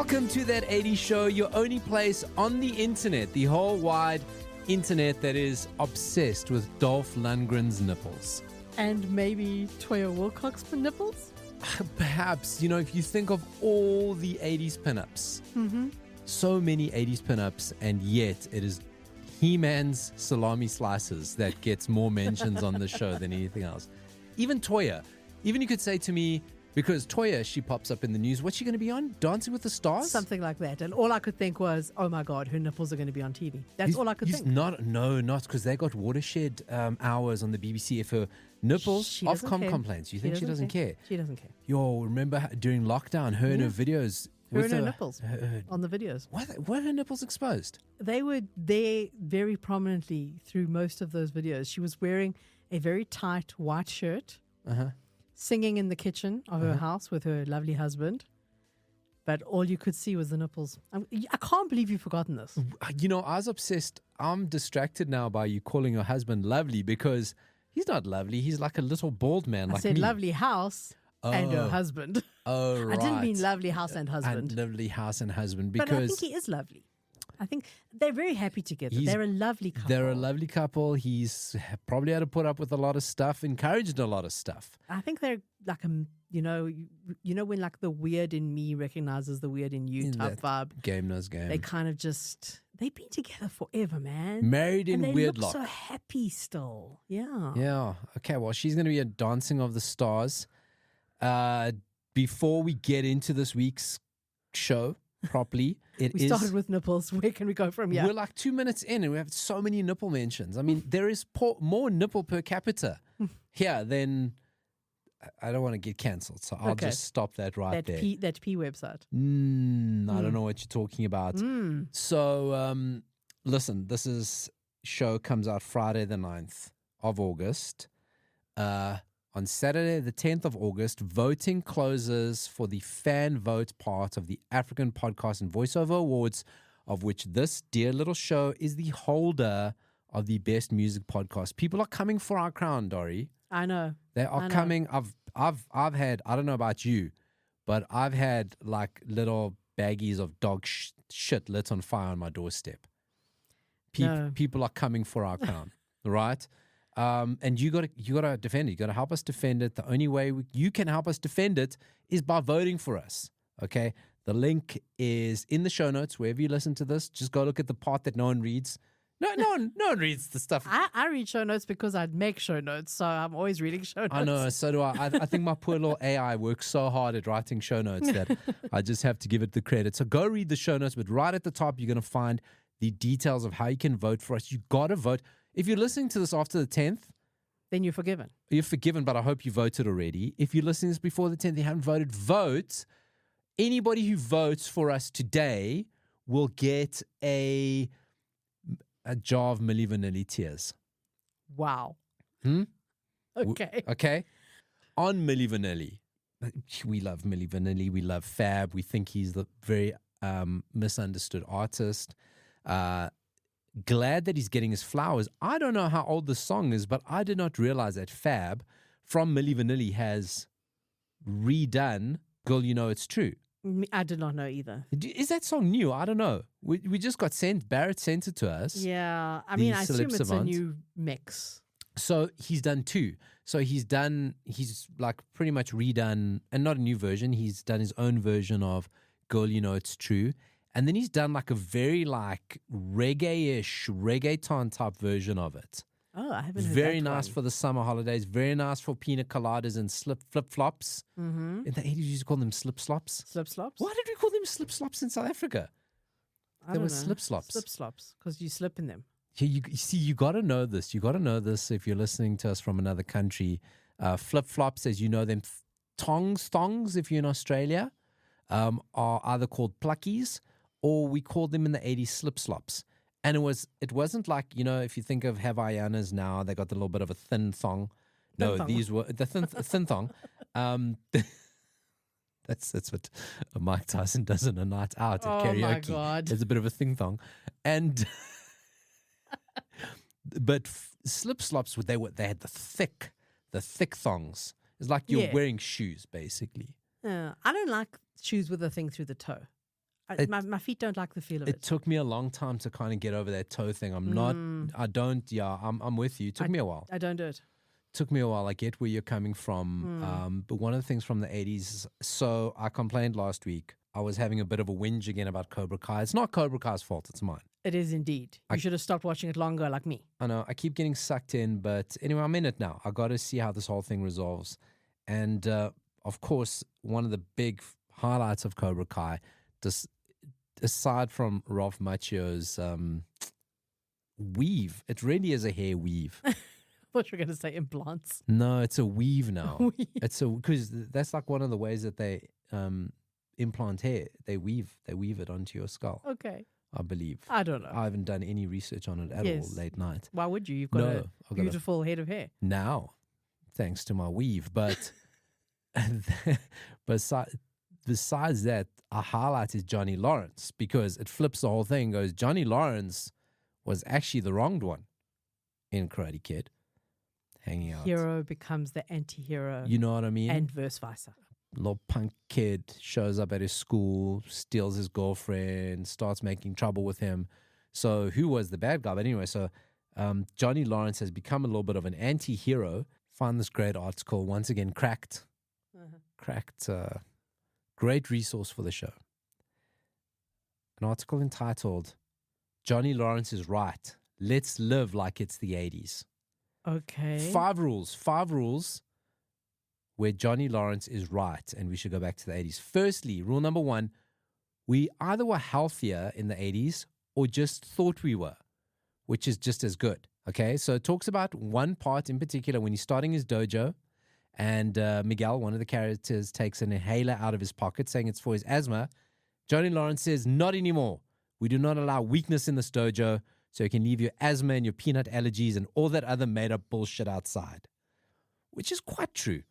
Welcome to That 80s Show, your only place on the internet, the whole wide internet that is obsessed with Dolph Lundgren's nipples. And maybe Toya Wilcox for nipples? Perhaps, if you think of all the 80s pinups, so many 80s pinups, and yet it is He-Man's salami slices that gets more mentions on the show than anything else. Even Toya. Even you could say to me, because Toya, she pops up in the news. What's she going to be on? Dancing with the Stars? Something like that. And all I could think was, oh my God, her nipples are going to be on TV. That's all I could think. Not because they got watershed hours on the BBC. If her nipples, Ofcom complaints. You think she doesn't care? She doesn't care. Yo, remember during lockdown, her and her videos. Her and her nipples on the videos. Were her nipples exposed? They were there very prominently through most of those videos. She was wearing a very tight white shirt. Singing in the kitchen of her house with her lovely husband, but all you could see was the nipples. I can't believe you've forgotten this. I was obsessed. I'm distracted now by you calling your husband lovely because he's not lovely. He's like a little bald man. I said lovely house and her husband. Oh, right. I didn't mean lovely house and husband. Lovely house and husband because... But I think he is lovely. I think they're very happy together. They're a lovely couple. They're a lovely couple. He's probably had to put up with a lot of stuff, encouraged a lot of stuff. I think they're like when like the weird in me recognizes the weird in you type vibe. Game knows game. They kind of they've been together forever, man. Married in and weird they lock. look so happy still. Yeah. Yeah. Okay. Well, she's going to be a Dancing of the Stars. Before we get into this week's show properly, we started with nipples. Where can we go from here? We're like 2 minutes in and we have so many nipple mentions. I mean, there is more nipple per capita here than... I don't want to get cancelled, so I'll just stop that there. That P website. I don't know what you're talking about. So, listen, show comes out Friday the 9th of August. On Saturday the 10th of August, voting closes for the fan vote part of the African Podcast and Voiceover Awards, of which this dear little show is the holder of the best music podcast. People are coming for our crown, Dori. I know. They are coming. I've had, I don't know about you, but I've had like little baggies of dog shit lit on fire on my doorstep. People are coming for our crown, right? And you got to defend it. You got to help us defend it. The only way you can help us defend it is by voting for us. Okay. The link is in the show notes. Wherever you listen to this, just go look at the part that no one reads. No one reads the stuff. I read show notes because I'd make show notes, so I'm always reading show notes. I know, so do I. I think my poor little AI works so hard at writing show notes that I just have to give it the credit. So go read the show notes, but right at the top, you're going to find the details of how you can vote for us. You got to vote. If you're listening to this after the 10th, then you're forgiven. You're forgiven, but I hope you voted already. If you're listening to this before the 10th, you haven't voted, vote. Anybody who votes for us today will get a jar of MILLI Vanilli tears. Wow. Okay. Okay. On MILLI Vanilli. We love MILLI Vanilli. We love Fab. We think he's the very misunderstood artist. Glad that he's getting his flowers. I don't know how old the song is, but I did not realize that Fab from MILLI Vanilli has redone Girl, You Know It's True. I did not know either. Is that song new? I don't know. We just got Barrett sent it to us. Yeah. I mean, I assume it's a new mix. So he's done two. So he's like pretty much redone, and not a new version. He's done his own version of Girl, You Know It's True. And then he's done like a very like reggae-ish, reggaeton type version of it. Oh, I haven't heard Very that nice one. for the summer holidays. Very nice for pina coladas and flip-flops. In the 80s, we used to call them slip-slops. Slip-slops? Why did we call them slip-slops in South Africa? I They were don't know. slip-slops. Slip-slops, because you slip in them. You see, you got to know this. You got to know this if you're listening to us from another country. Flip-flops, as you know them, thongs, if you're in Australia, are either called pluckies or we called them in the 80s slip-slops. And it wasn't like, if you think of Havaianas now, they got the little bit of a thin thong. No, these were the thin thong. That's what Mike Tyson does in a night out at karaoke. Oh my God. There's a bit of a thing thong. And but slip-slops, they had the thick thongs. It's like you're wearing shoes, basically. I don't like shoes with a thing through the toe. My feet don't like the feel of it. It took me a long time to kind of get over that toe thing. I'm with you. It took me a while. I don't do it. Took me a while. I get where you're coming from. But one of the things from the 80s, so I complained last week. I was having a bit of a whinge again about Cobra Kai. It's not Cobra Kai's fault. It's mine. It is indeed. You should have stopped watching it longer like me. I know. I keep getting sucked in. But anyway, I'm in it now. I got to see how this whole thing resolves. And of course, one of the big highlights of Cobra Kai, aside from Ralph Macchio's weave, it really is a hair weave. I thought you were going to say implants. No, it's a weave now. Because that's like one of the ways that they implant hair. They weave it onto your skull. Okay. I believe. I don't know. I haven't done any research on it at all late night. Why would you? You've got a beautiful head of hair. Now, thanks to my weave. But besides that, a highlight is Johnny Lawrence, because it flips the whole thing. Goes, Johnny Lawrence was actually the wronged one in Karate Kid. Hanging out. Hero becomes the anti-hero. You know what I mean? And vice versa. Little punk kid shows up at his school, steals his girlfriend, starts making trouble with him. So who was the bad guy? But anyway, so Johnny Lawrence has become a little bit of an anti-hero. Find this great article. Once again, Cracked. Great resource for the show. An article entitled, Johnny Lawrence is right. Let's live like it's the 80s. Okay. 5 rules where Johnny Lawrence is right and we should go back to the 80s. Firstly, rule number 1, we either were healthier in the 80s or just thought we were, which is just as good. Okay, so it talks about one part in particular when he's starting his dojo, and Miguel, one of the characters, takes an inhaler out of his pocket saying it's for his asthma. Johnny Lawrence says, not anymore. We do not allow weakness in this dojo, so you can leave your asthma and your peanut allergies and all that other made-up bullshit outside. Which is quite true.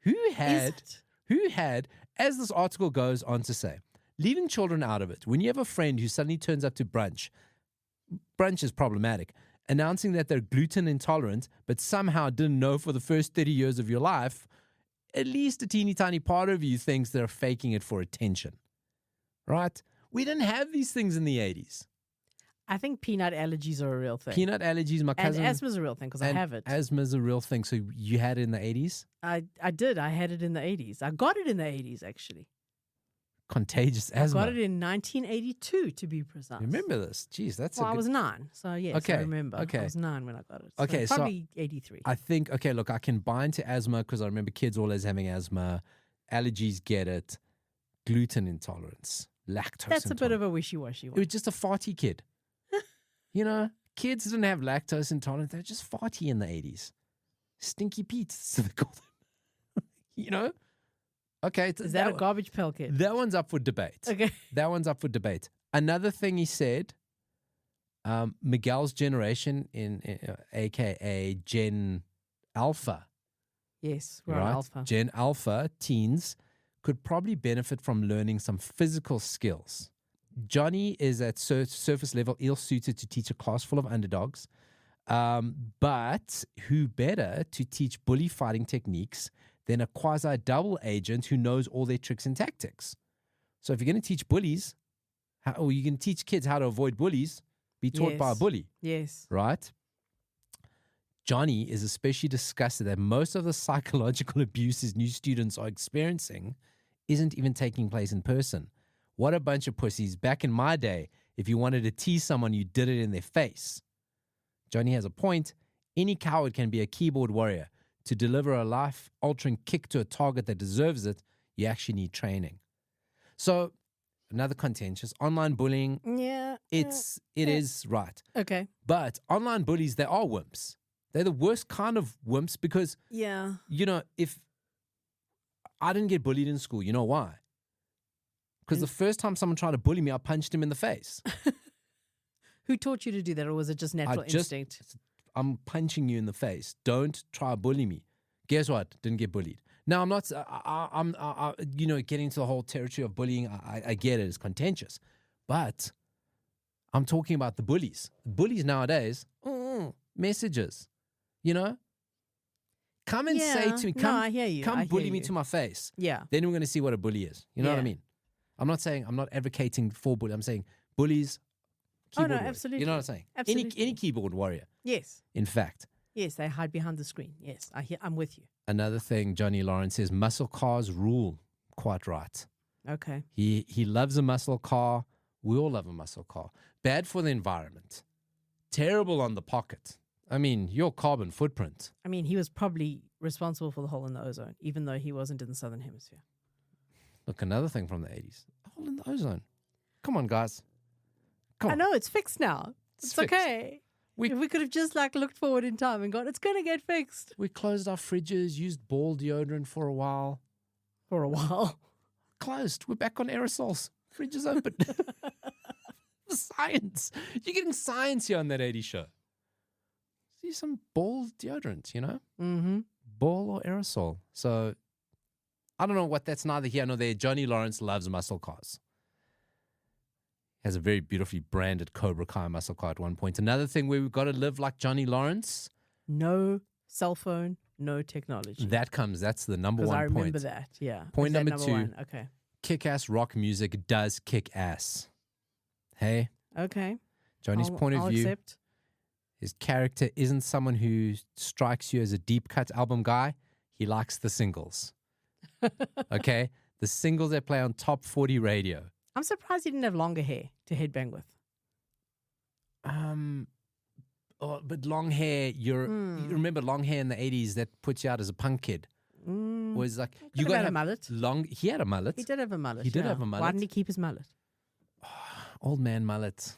Who had, as this article goes on to say, leaving children out of it, when you have a friend who suddenly turns up to brunch is problematic, announcing that they're gluten intolerant, but somehow didn't know for the first 30 years of your life, at least a teeny tiny part of you thinks they're faking it for attention. Right? We didn't have these things in the 80s. I think peanut allergies are a real thing. Peanut allergies, my cousin. And asthma's a real thing because I have it. Asthma's a real thing. So you had it in the 80s? I did. I had it in the 80s. I got it in the 80s, actually. Contagious asthma. I got it in 1982, to be precise. Remember this? Jeez, that's I was 9. So, yes, okay. I remember. Okay. I was 9 when I got it. So okay, probably 83. I think, look, I can buy into asthma because I remember kids always having asthma. Allergies, get it. Gluten intolerance. Lactose That's intolerance. a bit of a wishy-washy one. It was just a farty kid. You know, kids didn't have lactose intolerance. They were just farty in the 80s. Stinky Pete's, so they call them. You know? Okay. Is that a garbage pail kid? That one's up for debate. Okay. That one's up for debate. Another thing he said, Miguel's generation, a.k.a. Gen Alpha. Yes, we're on Alpha. Gen Alpha teens could probably benefit from learning some physical skills. Johnny is at surface level ill-suited to teach a class full of underdogs, but who better to teach bully fighting techniques than a quasi-double agent who knows all their tricks and tactics? So if you're going to teach bullies, or you can teach kids how to avoid bullies, be taught by a bully. Yes. Right? Johnny is especially disgusted that most of the psychological abuse his new students are experiencing isn't even taking place in person. What a bunch of pussies. Back in my day, if you wanted to tease someone, you did it in their face. Johnny has a point. Any coward can be a keyboard warrior. To deliver a life-altering kick to a target that deserves it, you actually need training. So, another contentious. Online bullying, it is right. Okay. But online bullies, they are wimps. They're the worst kind of wimps because, you know, if I didn't get bullied in school, you know why? Because the first time someone tried to bully me, I punched him in the face. Who taught you to do that, or was it just natural instinct? I'm punching you in the face. Don't try to bully me. Guess what? Didn't get bullied. Now, I'm not, you know, getting into the whole territory of bullying. I get it. It's contentious. But I'm talking about the bullies. Bullies nowadays, messages, you know? Come and say to me, I hear you. Come bully me to my face. Yeah. Then we're going to see what a bully is. You know what I mean? I'm not advocating for bullies. I'm saying bullies, keyboard warriors. Absolutely. You know what I'm saying? Absolutely. Any keyboard warrior. Yes. In fact. Yes, they hide behind the screen. Yes, I'm with you. Another thing, Johnny Lawrence says muscle cars rule. Quite right. Okay. He loves a muscle car. We all love a muscle car. Bad for the environment. Terrible on the pocket. I mean, your carbon footprint. I mean, he was probably responsible for the hole in the ozone, even though he wasn't in the southern hemisphere. Look, another thing from the 80s. Hole in the ozone. Come on, guys. Come on. I know, it's fixed now. It's fixed. okay. If we could have just looked forward in time and gone, it's going to get fixed. We closed our fridges, used ball deodorant for a while. Closed. We're back on aerosols. Fridge is open. Science. You're getting science here on that 80s show. See some ball deodorant, you know? Mm-hmm. Ball or aerosol. So I don't know what that's neither here nor there. Johnny Lawrence loves muscle cars. Has a very beautifully branded Cobra Kai muscle car at one point. Another thing where we've got to live like Johnny Lawrence. No cell phone, no technology. That's the number one point. I remember that, yeah. Point number two. One? Okay. Kick-ass rock music does kick ass. Hey? Okay. Johnny's point of view. Accept. His character isn't someone who strikes you as a deep cut album guy. He likes the singles. Okay? The singles that play on top 40 radio. I'm surprised he didn't have longer hair to headbang with. But long hair, you remember long hair in the 80s that puts you out as a punk kid? Was like you got a mullet. He had a mullet. He did have a mullet. He did have a mullet. Why didn't he keep his mullet? Old man mullet.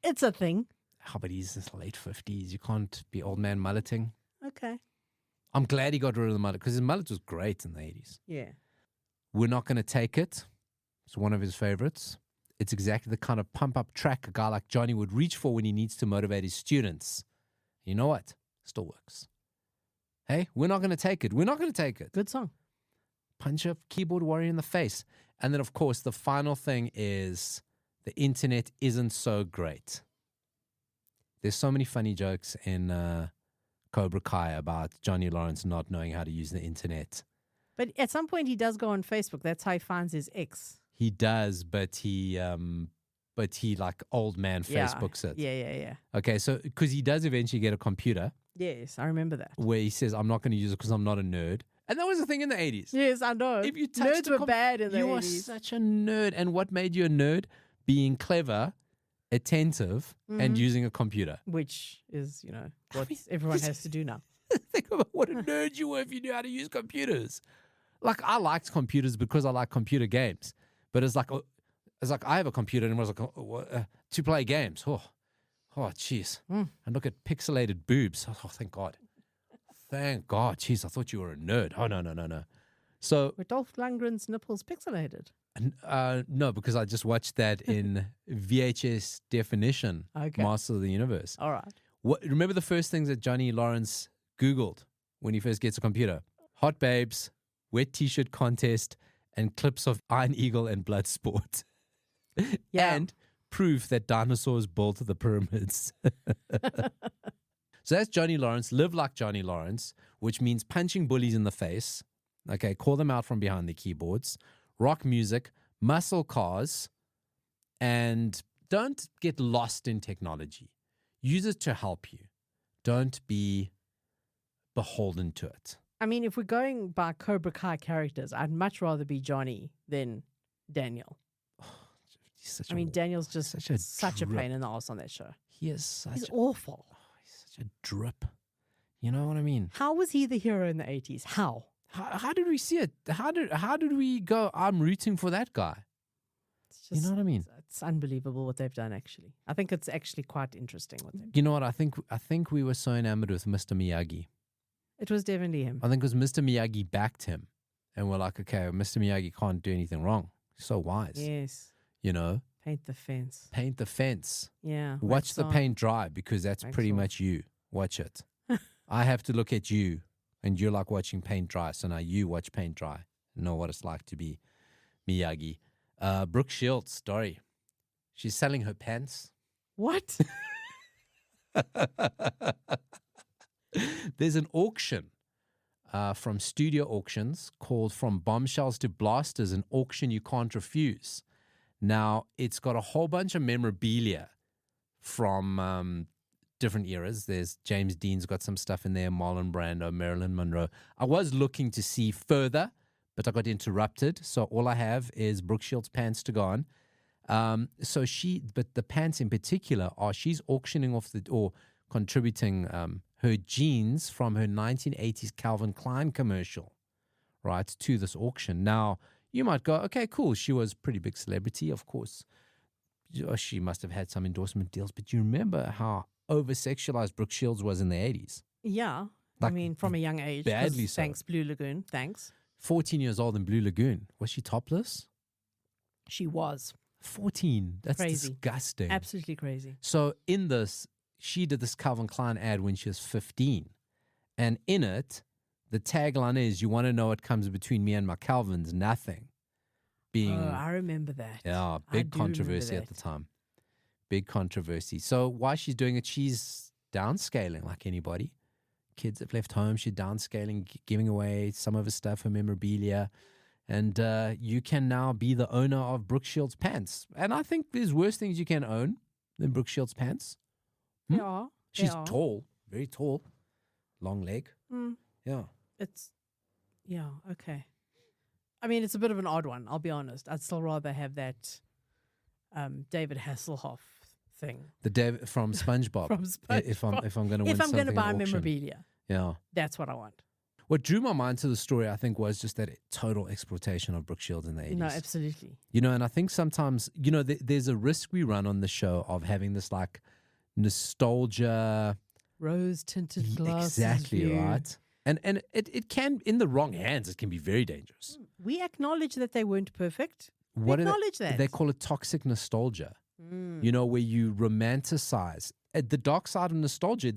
It's a thing. Oh, but he's in his late 50s. You can't be old man mulleting. Okay. I'm glad he got rid of the mullet because his mullet was great in the 80s. Yeah. We're Not Gonna Take It. It's one of his favorites. It's exactly the kind of pump-up track a guy like Johnny would reach for when he needs to motivate his students. You know what? Still works. Hey, we're not going to take it. We're not going to take it. Good song. Punch a keyboard warrior in the face. And then, of course, the final thing is the internet isn't so great. There's so many funny jokes in Cobra Kai about Johnny Lawrence not knowing how to use the internet. But at some point he does go on Facebook. That's how he finds his ex. He does, but he like old man Facebooks it. Yeah. Okay, so because he does eventually get a computer. Yes, I remember that. Where he says, I'm not going to use it because I'm not a nerd. And that was the thing in the 80s. Yes, I know. If you Nerds were bad in the 80s. You are such a nerd. And what made you a nerd? Being clever, attentive, and using a computer. Which is, what everyone has to do now. Think about what a nerd you were if you knew how to use computers. Like, I liked computers because I like computer games. But it's like I have a computer and I was like, to play games. Oh, jeez. And look at pixelated boobs. Oh, thank God. Thank God. Jeez, I thought you were a nerd. Oh, no. So, were Dolph Lundgren's nipples pixelated? No, because I just watched that in VHS definition. Okay. Master of the Universe. All right. Remember the first things that Johnny Lawrence Googled when he first gets a computer? Hot babes, wet t-shirt contest, and clips of Iron Eagle and Bloodsport. Yeah. And proof that dinosaurs built the pyramids. So that's Johnny Lawrence. Live like Johnny Lawrence, which means punching bullies in the face. Okay, call them out from behind the keyboards. Rock music, muscle cars, and don't get lost in technology. Use it to help you. Don't be beholden to it. I mean, if we're going by Cobra Kai characters, I'd much rather be Johnny than Daniel. Daniel's just such a pain in the ass on that show. He's awful. He's such a drip. You know what I mean? How was he the hero in the 80s? How did we see it? How did we go, I'm rooting for that guy? You know what I mean? It's unbelievable what they've done, actually. I think it's actually quite interesting what they've done. You know what? I think we were so enamored with Mr. Miyagi. It was definitely him. I think it was Mr. Miyagi backed him. And we're like, okay, Mr. Miyagi can't do anything wrong. He's so wise. Yes. Paint the fence. Yeah. Watch the paint dry because that's pretty much you. Watch it. I have to look at you and you're like watching paint dry. So now you watch paint dry and know what it's like to be Miyagi. Brooke Shields, Dori. She's selling her pants. What? There's an auction from Studio Auctions called From Bombshells to Blasters, an auction you can't refuse. Now, it's got a whole bunch of memorabilia from different eras. There's James Dean's got some stuff in there, Marlon Brando, Marilyn Monroe. I was looking to see further, but I got interrupted. So all I have is Brooke Shields' pants to go on. But the pants in particular she's auctioning off or contributing her jeans from her 1980s Calvin Klein commercial, right, to this auction. Now, you might go, okay, cool. She was a pretty big celebrity, of course. She must have had some endorsement deals. But you remember how over-sexualized Brooke Shields was in the 80s? Yeah. I mean, from a young age. Badly so. Thanks, Blue Lagoon. Thanks. 14 years old in Blue Lagoon. Was she topless? She was. 14. That's crazy. Disgusting. Absolutely crazy. So in this, she did this Calvin Klein ad when she was 15. And in it, the tagline is, you want to know what comes between me and my Calvins? Nothing. I remember that. Yeah, big controversy at the time. Big controversy. So while she's doing it, she's downscaling like anybody. Kids have left home. She's downscaling, giving away some of her stuff, her memorabilia. And you can now be the owner of Brooke Shields' pants. And I think there's worse things you can own than Brooke Shields' pants. Yeah. She's tall, very tall, long leg. Yeah. Okay. I mean, it's a bit of an odd one, I'll be honest. I'd still rather have that David Hasselhoff thing. The David from SpongeBob. From SpongeBob. If I'm going to win something if I'm going to buy at auction. memorabilia. Yeah. That's what I want. What drew my mind to the story, I think, was just that total exploitation of Brooke Shields in the 80s. No, absolutely. And I think sometimes, there's a risk we run on the show of having this like nostalgia. Rose-tinted glasses. Exactly, right? And it can, in the wrong hands, it can be very dangerous. We acknowledge that they weren't perfect. We acknowledge that. They call it toxic nostalgia. Where you romanticize. The dark side of nostalgia,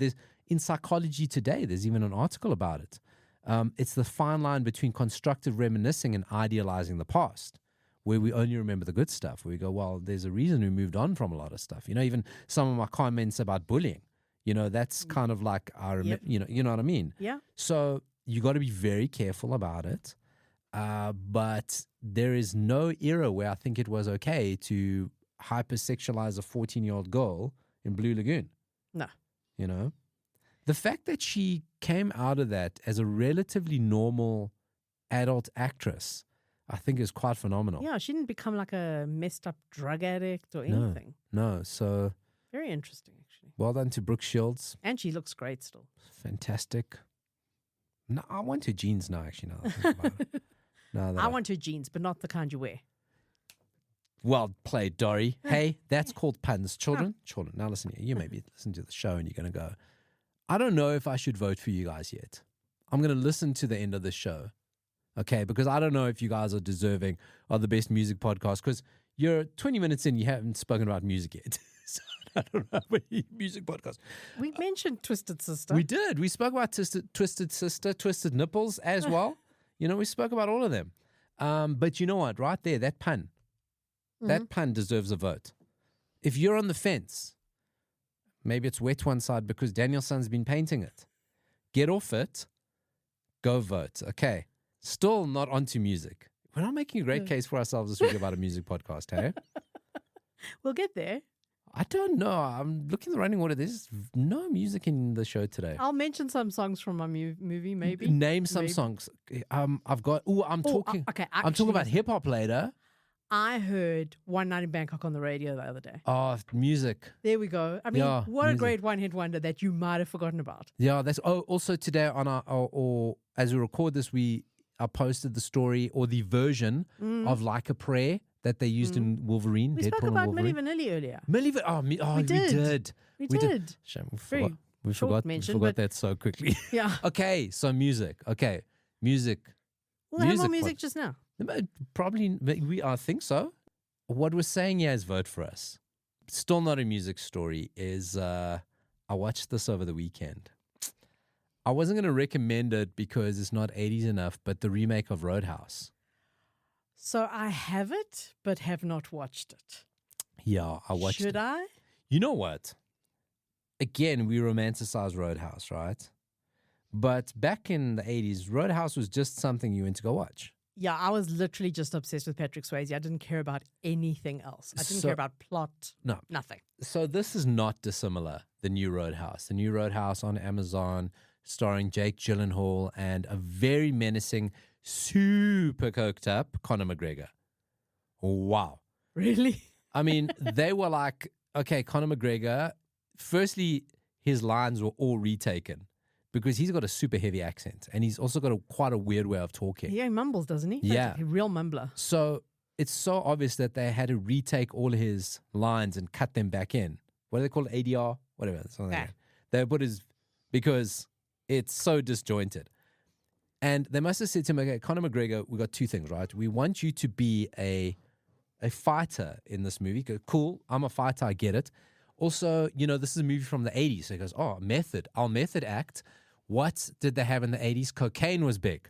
in psychology today, there's even an article about it. It's the fine line between constructive reminiscing and idealizing the past, where we only remember the good stuff, where we go, well, there's a reason we moved on from a lot of stuff. Even some of my comments about bullying, that's kind of like, you know what I mean? Yeah. So you got to be very careful about it. But there is no era where I think it was okay to hypersexualize a 14-year-old girl in Blue Lagoon. No. The fact that she came out of that as a relatively normal adult actress, I think is quite phenomenal. Yeah, she didn't become like a messed up drug addict or anything. No. So very interesting, actually. Well done to Brooke Shields. And she looks great still. Fantastic. No, I want her jeans now, actually, now that I think about it. I want her jeans, but not the kind you wear. Well played, Dori. Hey, that's called puns. Children, now listen here. You maybe listen to the show and you're going to go, I don't know if I should vote for you guys yet. I'm going to listen to the end of the show, okay? Because I don't know if you guys are deserving of the best music podcast, because you're 20 minutes in, you haven't spoken about music yet. So I don't know what music podcast. We mentioned Twisted Sister. We did. We spoke about Twisted Sister, Twisted Nipples as well. We spoke about all of them. But you know what? Right there, that pun. That pun deserves a vote. If you're on the fence, maybe it's wet one side because Danielson's been painting it. Get off it. Go vote. Okay. Still not onto music. We're not making a great case for ourselves this week about a music podcast, hey? We'll get there. I don't know. I'm looking at the running order. There's no music in the show today. I'll mention some songs from my movie, maybe. Name some songs. I've got. I'm talking about hip hop later. I heard One Night in Bangkok on the radio the other day. Oh, music. There we go. I mean, what a great one-hit wonder that you might have forgotten about. Yeah, that's. Oh, also today on or as we record this, I posted the story or the version of Like a Prayer that they used in Wolverine. We Deadpool spoke about and Wolverine. MILLI Vanilli earlier. We did. We did. Shame, we forgot that so quickly. Yeah. Okay, so music. Okay, music. We'll have more music just now. Probably, I think so. What we're saying here is vote for us. Still not a music story is I watched this over the weekend. I wasn't going to recommend it because it's not 80s enough, but the remake of Roadhouse. So I have it, but have not watched it. Yeah, I watched it. Should I? You know what? Again, we romanticize Roadhouse, right? But back in the 80s, Roadhouse was just something you went to go watch. Yeah, I was literally just obsessed with Patrick Swayze. I didn't care about anything else. I didn't care about plot. No. Nothing. So this is not dissimilar, the new Roadhouse. The new Roadhouse on Amazon, starring Jake Gyllenhaal and a very menacing, super coked up Conor McGregor. Wow. Really? I mean, they were like, okay, Conor McGregor, firstly, his lines were all retaken because he's got a super heavy accent and he's also got quite a weird way of talking. Yeah, he mumbles, doesn't he? Yeah. Like a real mumbler. So it's so obvious that they had to retake all his lines and cut them back in. What do they call it? ADR? Whatever. Something like that. They put his, because it's so disjointed. And they must have said to him, okay, Conor McGregor, we got two things, right? We want you to be a fighter in this movie. Go, cool, I'm a fighter, I get it. Also, this is a movie from the 80s. So he goes, oh, method. Our method act. What did they have in the 80s? Cocaine was big.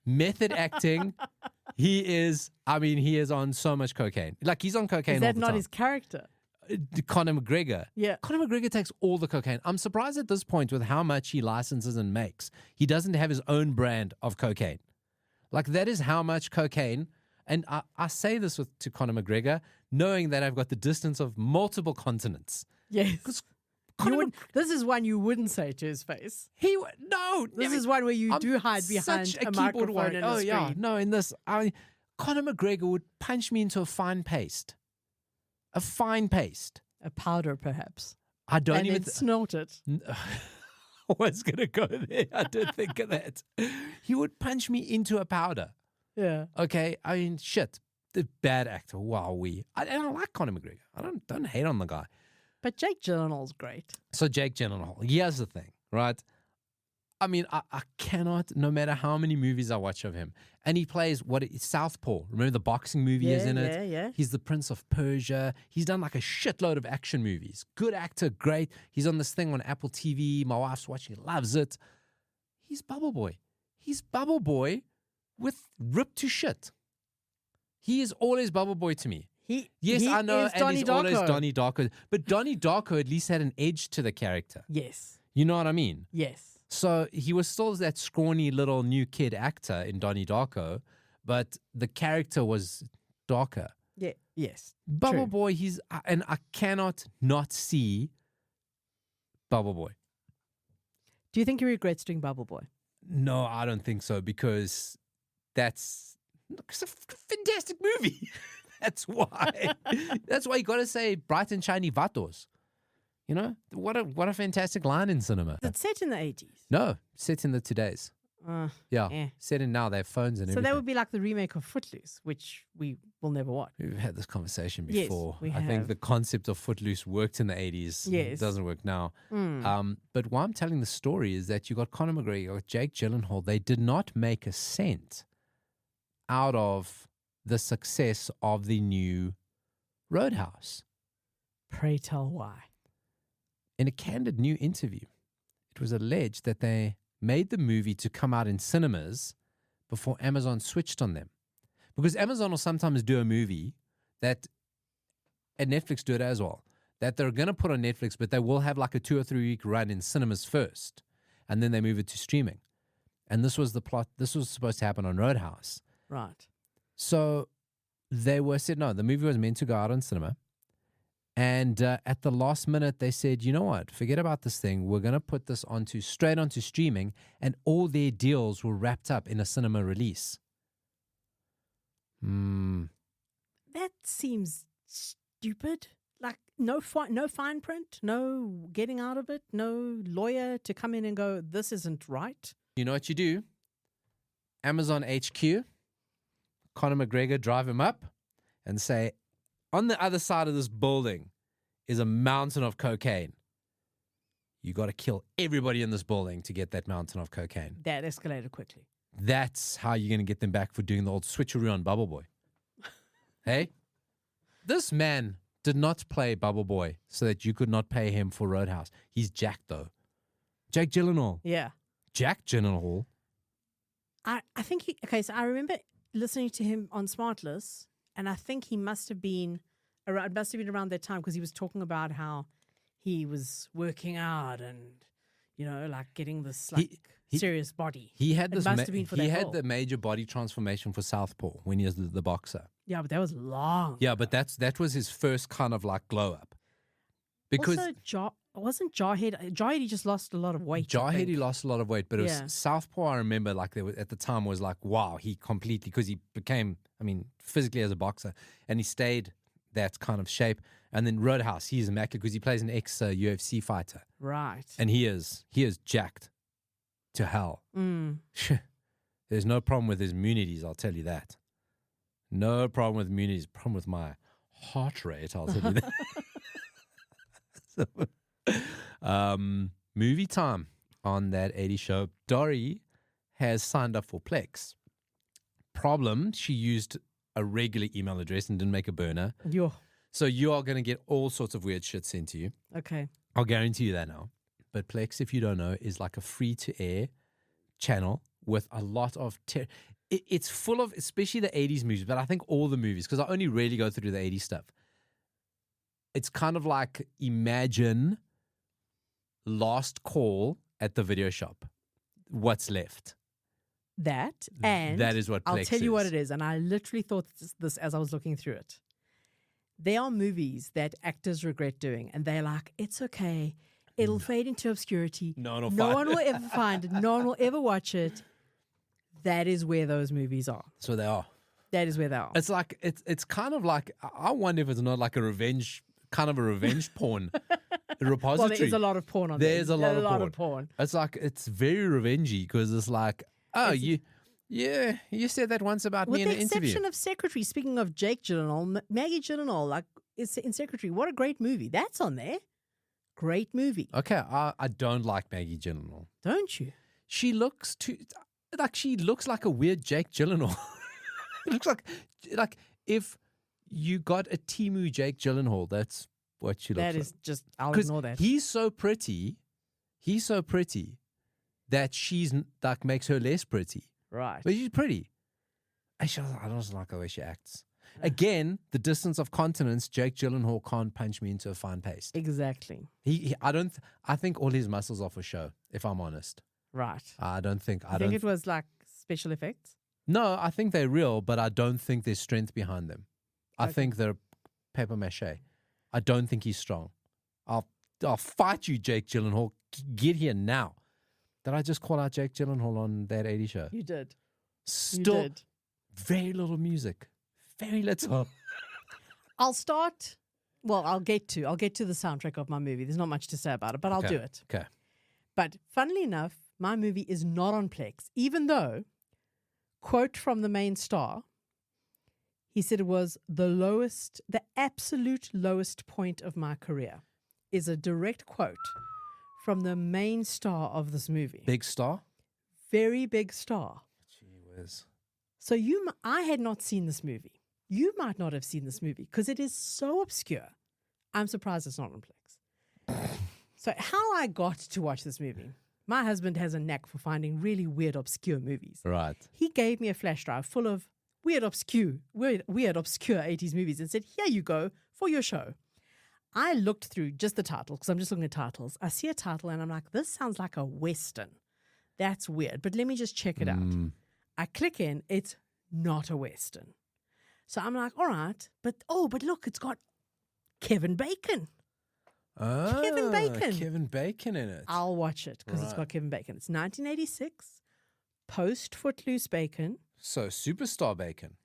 Method acting. He is on so much cocaine. Like, he's on cocaine all the time. Is that not his character? Conor McGregor. Yeah. Conor McGregor takes all the cocaine. I'm surprised at this point with how much he licenses and makes. He doesn't have his own brand of cocaine. Like, that is how much cocaine. And I say this to Conor McGregor, knowing that I've got the distance of multiple continents. Yes. This is one you wouldn't say to his face. No. This is one where you do hide behind a microphone and a screen. Yeah. No, in this, Conor McGregor would punch me into a fine paste. A fine paste. A powder, perhaps. I don't and even... then snort it. I was going to go there. I did think of that. He would punch me into a powder. Yeah. Okay. I mean, shit. The bad actor. Wowee. I like Conor McGregor. I don't hate on the guy. But Jake Gyllenhaal's great. So Jake Gyllenhaal. Here's the thing, right? I mean, I cannot, no matter how many movies I watch of him. And he plays Southpaw. Remember the boxing movie is in it? Yeah. He's the Prince of Persia. He's done like a shitload of action movies. Good actor, great. He's on this thing on Apple TV. My wife's watching it, loves it. He's Bubble Boy. He's Bubble Boy with ripped to shit. He is always Bubble Boy to me. I know, and he's always Donnie Darko. But Donnie Darko at least had an edge to the character. Yes. You know what I mean? Yes. So he was still that scrawny little new kid actor in Donnie Darko, but the character was darker. Yeah. Yes. Bubble Boy, and I cannot not see Bubble Boy. Do you think he regrets doing Bubble Boy? No, I don't think so, because it's a fantastic movie. That's why. That's why you got to say bright and shiny vatos. You know, what a fantastic line in cinema. It's set in the 80s. No, set in the today's. Set in now. They have phones and everything. So that would be like the remake of Footloose, which we will never watch. We've had this conversation before. Yes, I think the concept of Footloose worked in the 80s. Yes. It doesn't work now. But why I'm telling the story is that you got Conor McGregor, you got Jake Gyllenhaal. They did not make a cent out of the success of the new Roadhouse. Pray tell why. In a candid new interview, it was alleged that they made the movie to come out in cinemas before Amazon switched on them. Because Amazon will sometimes do a movie and Netflix do it as well, that they're going to put on Netflix, but they will have like a 2 or 3 week run in cinemas first, and then they move it to streaming. And this was the plot. This was supposed to happen on Roadhouse. Right. So they said, no, the movie was meant to go out on cinema. And at the last minute, they said, you know what? Forget about this thing. We're going to put this straight onto streaming, and all their deals were wrapped up in a cinema release. That seems stupid. Like no fine print, no getting out of it, no lawyer to come in and go, this isn't right. You know what you do? Amazon HQ, Conor McGregor, drive him up and say, on the other side of this building is a mountain of cocaine. You got to kill everybody in this building to get that mountain of cocaine. That escalated quickly. That's how you're going to get them back for doing the old switcheroo on Bubble Boy. Hey? This man did not play Bubble Boy so that you could not pay him for Roadhouse. He's Jack, though. Jack Gyllenhaal. Yeah. Jack Gyllenhaal. I think so I remember listening to him on Smartless, and I think he must have been around that time, because he was talking about how he was working out and, you know, like getting this like serious body. He had It this. must have been for he that had role. the major body transformation for Southpaw when he was the boxer. Yeah, but that was long. Yeah, but that was his first kind of like glow up. Because also, wasn't Jarhead? Jarhead, he just lost a lot of weight. Jarhead, he lost a lot of weight, but it Yeah. was Southpaw. I remember, like there was, at the time, was like, wow, he completely, because he became, I mean, physically as a boxer, and he stayed that kind of shape. And then Roadhouse, he's immaculate because he plays an ex UFC fighter, Right. and he is jacked to hell. There's no problem with his immunities, I'll tell you that. No problem with immunities. Problem with my heart rate, I'll tell you that. Movie time on that 80 show. Dori has signed up for Plex. Problem, she used a regular email address and didn't make a burner. So you are going to get all sorts of weird shit sent to you. Okay. I'll guarantee you that now. But Plex, if you don't know, is like a free-to-air channel with a lot of... it's full of, especially the 80s movies, but I think all the movies, because I only really go through the 80s stuff. It's kind of like imagine Last Call at the video shop. What's left? That, and that is what Plex I'll tell you what is. it is, and I literally thought this as I was looking through it. There are movies that actors regret doing, and they're like, it's okay. It'll fade into obscurity. No one will ever find it. No one will ever watch it. That is where those movies are. So they are. That is where they are. It's like it's kind of like, I wonder if it's not like a revenge porn repository. Well, there is a lot of porn on there. There's a lot of porn. It's like, it's very revengey because it's like, oh, you said that once about me in an interview. With the exception of Secretary, speaking of Jake Gyllenhaal, Maggie Gyllenhaal, like is in Secretary. What a great movie. That's on there. Great movie. Okay, I don't like Maggie Gyllenhaal. Don't you? She looks like a weird Jake Gyllenhaal. It looks like if you got a Temu Jake Gyllenhaal, that's what she looks like. That is just, I'll ignore that. He's so pretty that she's like makes her less pretty. Right. But she's pretty. I don't like the way she acts. Again, the distance of continents, Jake Gyllenhaal can't punch me into a fine paste. Exactly. I think all his muscles are for show, if I'm honest. Right. I think it was like special effects? No, I think they're real, but I don't think there's strength behind them. I think they're paper mache. I don't think he's strong. I'll fight you, Jake Gyllenhaal. Get here now. Did I just call out Jake Gyllenhaal on that 80 show? You did. Still, you did. Very little music. Very little. I'll get to the soundtrack of my movie. There's not much to say about it, but I'll do it. Okay. But funnily enough, my movie is not on Plex, even though, quote from the main star, he said it was the absolute lowest point of my career, is a direct quote from the main star of this movie. Big star? Very big star. Gee whiz. So I had not seen this movie. You might not have seen this movie because it is so obscure. I'm surprised it's not on Plex. So how I got to watch this movie, my husband has a knack for finding really weird, obscure movies. Right. He gave me a flash drive full of weird, obscure 80s movies and said, here you go for your show. I looked through just the title because I'm just looking at titles. I see a title and I'm like, this sounds like a Western. That's weird, but let me just check it out. I click in, it's not a Western. So I'm like, all right, but look, it's got Kevin Bacon. Oh, Kevin Bacon in it. I'll watch it because it's got Kevin Bacon. It's 1986, post Footloose Bacon. So Superstar Bacon.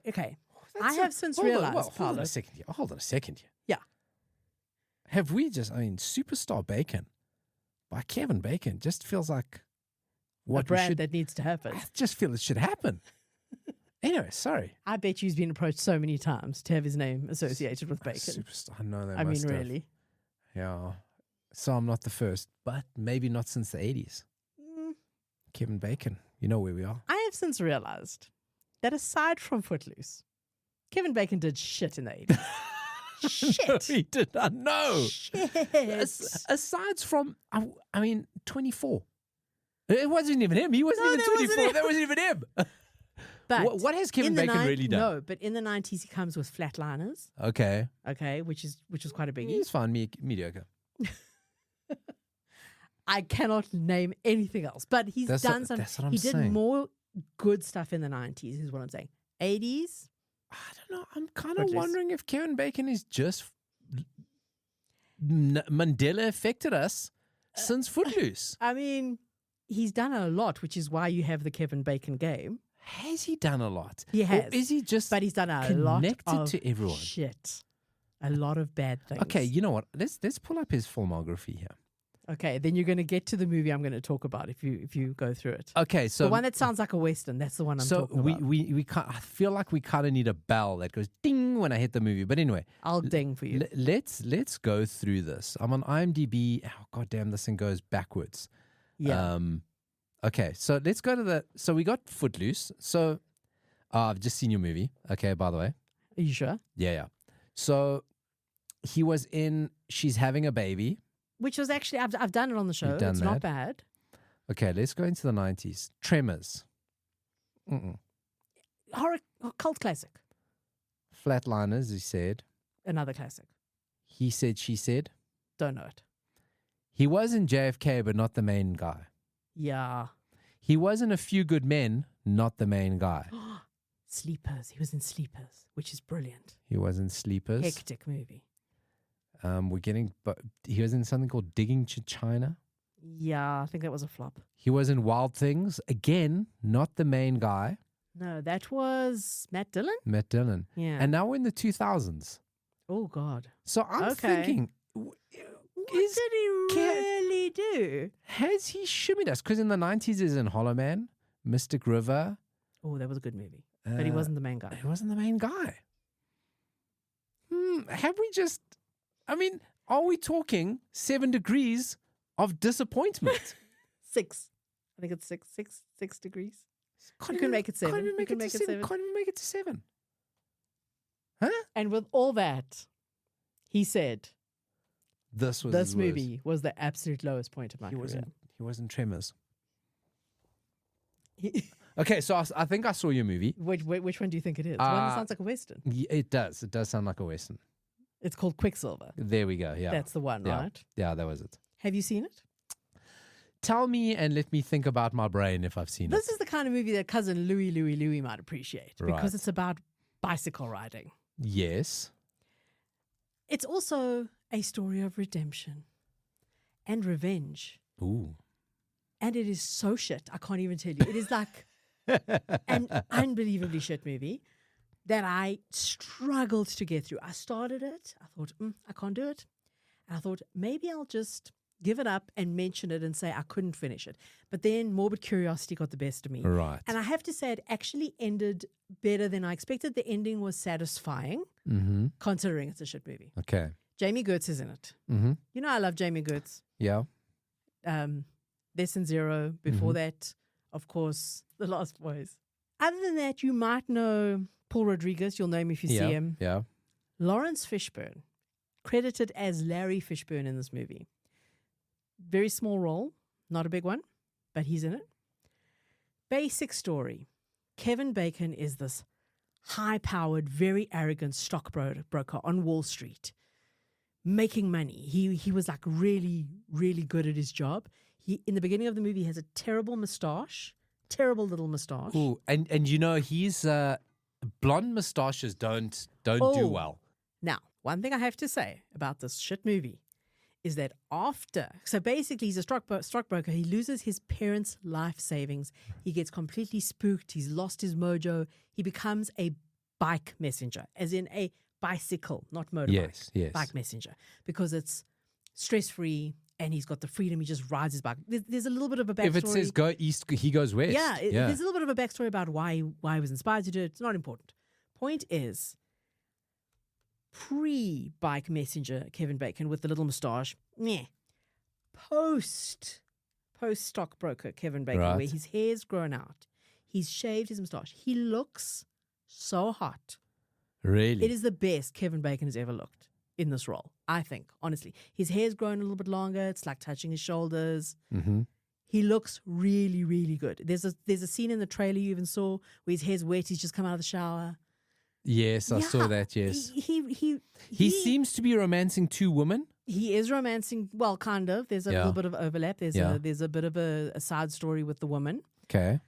Okay. I have since realized, hold on a second here. Yeah. Have we Superstar Bacon by Kevin Bacon just feels like a brand that needs to happen. I just feel it should happen. Anyway, sorry. I bet you've been approached so many times to have his name associated with bacon. Superstar. I know that. I mean, really. Yeah. So I'm not the first, but maybe not since the 80s. Kevin Bacon. You know where we are. I have since realized that aside from Footloose, Kevin Bacon did shit in the 80s. Shit. No, he did not. No. Shit. Aside from, 24. It wasn't even him. He wasn't even 24. That wasn't even him. But what has Kevin Bacon really done? No, but in the 90s he comes with Flatliners. Okay, which is quite a biggie. He's fine, mediocre. I cannot name anything else. But he's done some. That's what I'm he saying. did more good stuff in the 90s, is what I'm saying. 80s? I don't know. I'm kind of wondering if Kevin Bacon is just Mandela affected us since Footloose. I mean, he's done a lot, which is why you have the Kevin Bacon game. Has he done a lot? He has. Or is he just But he's done a lot of to everyone? shit. A lot of bad things. Okay, you know what? Let's pull up his filmography here. Okay, then you're going to get to the movie I'm going to talk about if you go through it. Okay, so the one that sounds like a Western, that's the one I'm talking about. So we can't, I feel like we kind of need a bell that goes ding when I hit the movie. But anyway, I'll ding for you. Let's go through this. I'm on IMDb. Oh goddamn, this thing goes backwards. Yeah. Okay, so let's go to so we got Footloose. So I've just seen your movie. Okay, by the way. Are you sure? Yeah. So he was in She's Having a Baby. Which was actually, I've done it on the show. You've done it's that? not bad. Okay, let's go into the 90s. Tremors. Horror, cult classic. Flatliners, he said. Another classic. He Said, She Said. Don't know it. He was in JFK, but not the main guy. Yeah. He was in A Few Good Men, not the main guy. Sleepers. He was in Sleepers, which is brilliant. He was in Sleepers. Hectic movie. But he was in something called Digging to China. Yeah, I think that was a flop. He was in Wild Things, again, not the main guy. No, that was Matt Dillon? Matt Dillon. Yeah. And now we're in the 2000s. Oh, God. So I'm thinking, What did he really do? has he shimmied us? Because in the 90s he's in Hollow Man, Mystic River. Oh, that was a good movie. But he wasn't the main guy. He wasn't the main guy. Have we just... I mean, are we talking 7 degrees of disappointment? 6. I think it's 6 degrees. You can make it 7. Can't even make You it can make to it 7. 7. Can't even make it to 7. Huh? And with all that, he said, This was this his movie was the absolute lowest point of my career. He wasn't Tremors. Okay, so I think I saw your movie. Which one do you think it is? One that sounds like a Western. Yeah, it does. It does sound like a Western. It's called Quicksilver. There we go. Yeah. That's the one, yeah. right? Yeah, that was it. Have you seen it? Tell me and let me think about my brain if I've seen This it. is the kind of movie that cousin Louie might appreciate Right. because it's about bicycle riding. Yes. It's also a story of redemption and revenge. Ooh. And it is so shit. I can't even tell you. It is like an unbelievably shit movie that I struggled to get through. I started it. I thought, I can't do it. And I thought, maybe I'll just give it up and mention it and say I couldn't finish it. But then morbid curiosity got the best of me. Right. And I have to say it actually ended better than I expected. The ending was satisfying, considering it's a shit movie. Okay. Jamie Gertz is in it. Mm-hmm. You know I love Jamie Gertz. Yeah. Less Than Zero. Before that, of course, The Lost Boys. Other than that, you might know Paul Rodriguez. You'll know him if you see him. Yeah. Lawrence Fishburne, credited as Larry Fishburne in this movie. Very small role, not a big one, but he's in it. Basic story. Kevin Bacon is this high-powered, very arrogant stockbroker on Wall Street, making money. He was like really, really good at his job. He in the beginning of the movie has a terrible mustache, terrible little mustache. Ooh, and you know he's blonde mustaches don't do well. Now, one thing I have to say about this shit movie is that so basically he's a stockbroker. He loses his parents' life savings. He gets completely spooked. He's lost his mojo. He becomes a bike messenger, as in a bicycle, not motorbike. Yes. Bike messenger, because it's stress-free and he's got the freedom. He just rides his bike. There's a little bit of a backstory. If it says go east, he goes west. Yeah, there's a little bit of a backstory about why he was inspired to do it. It's not important. Point is, pre-bike messenger Kevin Bacon with the little moustache, post stockbroker Kevin Bacon, Right. where his hair's grown out, he's shaved his moustache. He looks so hot. Really? It is the best Kevin Bacon has ever looked in this role, I think, honestly. His hair's grown a little bit longer. It's like touching his shoulders. Mm-hmm. He looks really, really good. There's a scene in the trailer you even saw where his hair's wet. He's just come out of the shower. Yes, I saw that, yes. He He seems to be romancing two women. He is romancing, well, kind of. There's a little bit of overlap. There's a bit of a side story with the woman. Okay.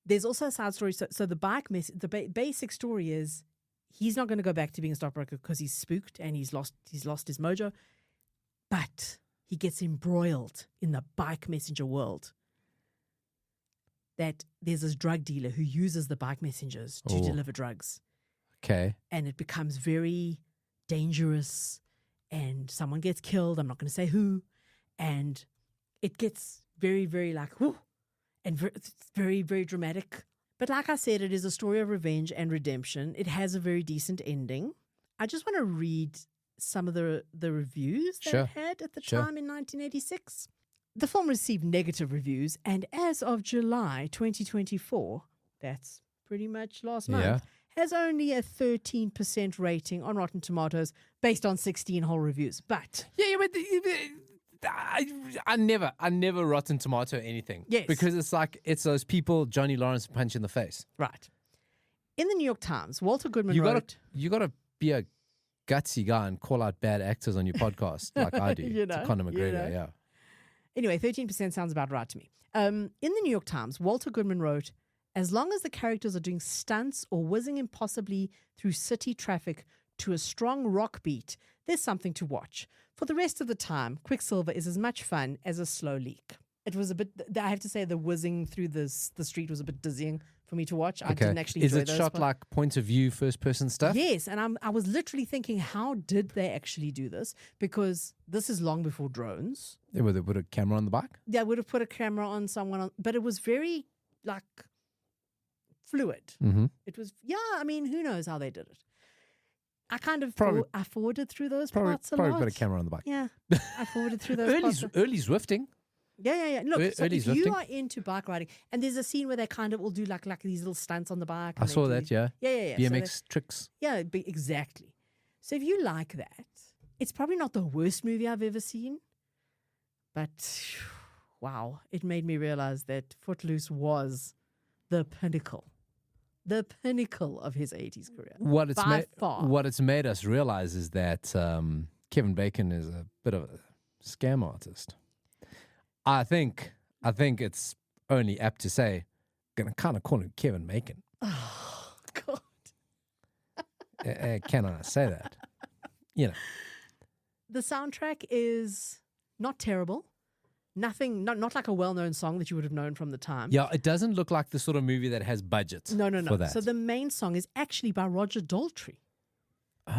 There's also a side story. So the basic story is he's not going to go back to being a stockbroker because he's spooked and he's lost his mojo. But he gets embroiled in the bike messenger world. That there's this drug dealer who uses the bike messengers to deliver drugs. Okay. And it becomes very dangerous and someone gets killed. I'm not going to say who. And it gets very, very like, whoo, and it's very, very dramatic. But like I said, it is a story of revenge and redemption. It has a very decent ending. I just want to read some of the reviews that it had at the time in 1986. The film received negative reviews, and as of July 2024, that's pretty much last month, has only a 13% rating on Rotten Tomatoes based on 16 whole reviews. But but I never Rotten Tomato anything. Yes. Because it's those people Johnny Lawrence punch in the face. Right. In the New York Times, Walter Goodman wrote... You got to be a gutsy guy and call out bad actors on your podcast like I do to Conor McGregor, Anyway, 13% sounds about right to me. In the New York Times, Walter Goodman wrote, as long as the characters are doing stunts or whizzing impossibly through city traffic to a strong rock beat, there's something to watch. For the rest of the time, Quicksilver is as much fun as a slow leak. It was a bit, I have to say, the whizzing through the street was a bit dizzying for me to watch. I didn't actually enjoy those. Is it shot like point of view, first person stuff? Yes, and I was literally thinking, how did they actually do this? Because this is long before drones. Yeah, would they put a camera on the bike? They would have put a camera on someone, but it was very like fluid. Mm-hmm. It was, I mean, who knows how they did it. I kind of I forwarded through those parts a lot. Probably put a camera on the bike. Yeah, I forwarded through those parts. Early Zwifting. Yeah. Look, so if you are into bike riding, and there's a scene where they kind of will do like these little stunts on the bike. I saw that, yeah. Yeah. BMX tricks. Yeah, exactly. So if you like that, it's probably not the worst movie I've ever seen, but wow, it made me realize that Footloose was the pinnacle of his 80s career. What it's made us realize is that Kevin Bacon is a bit of a scam artist. I think it's only apt to say, gonna kind of call him Kevin Bacon. Oh God! Can I say that? The soundtrack is not terrible. Nothing, not like a well-known song that you would have known from the time. Yeah, it doesn't look like the sort of movie that has budget. No. For that. So the main song is actually by Roger Daltrey,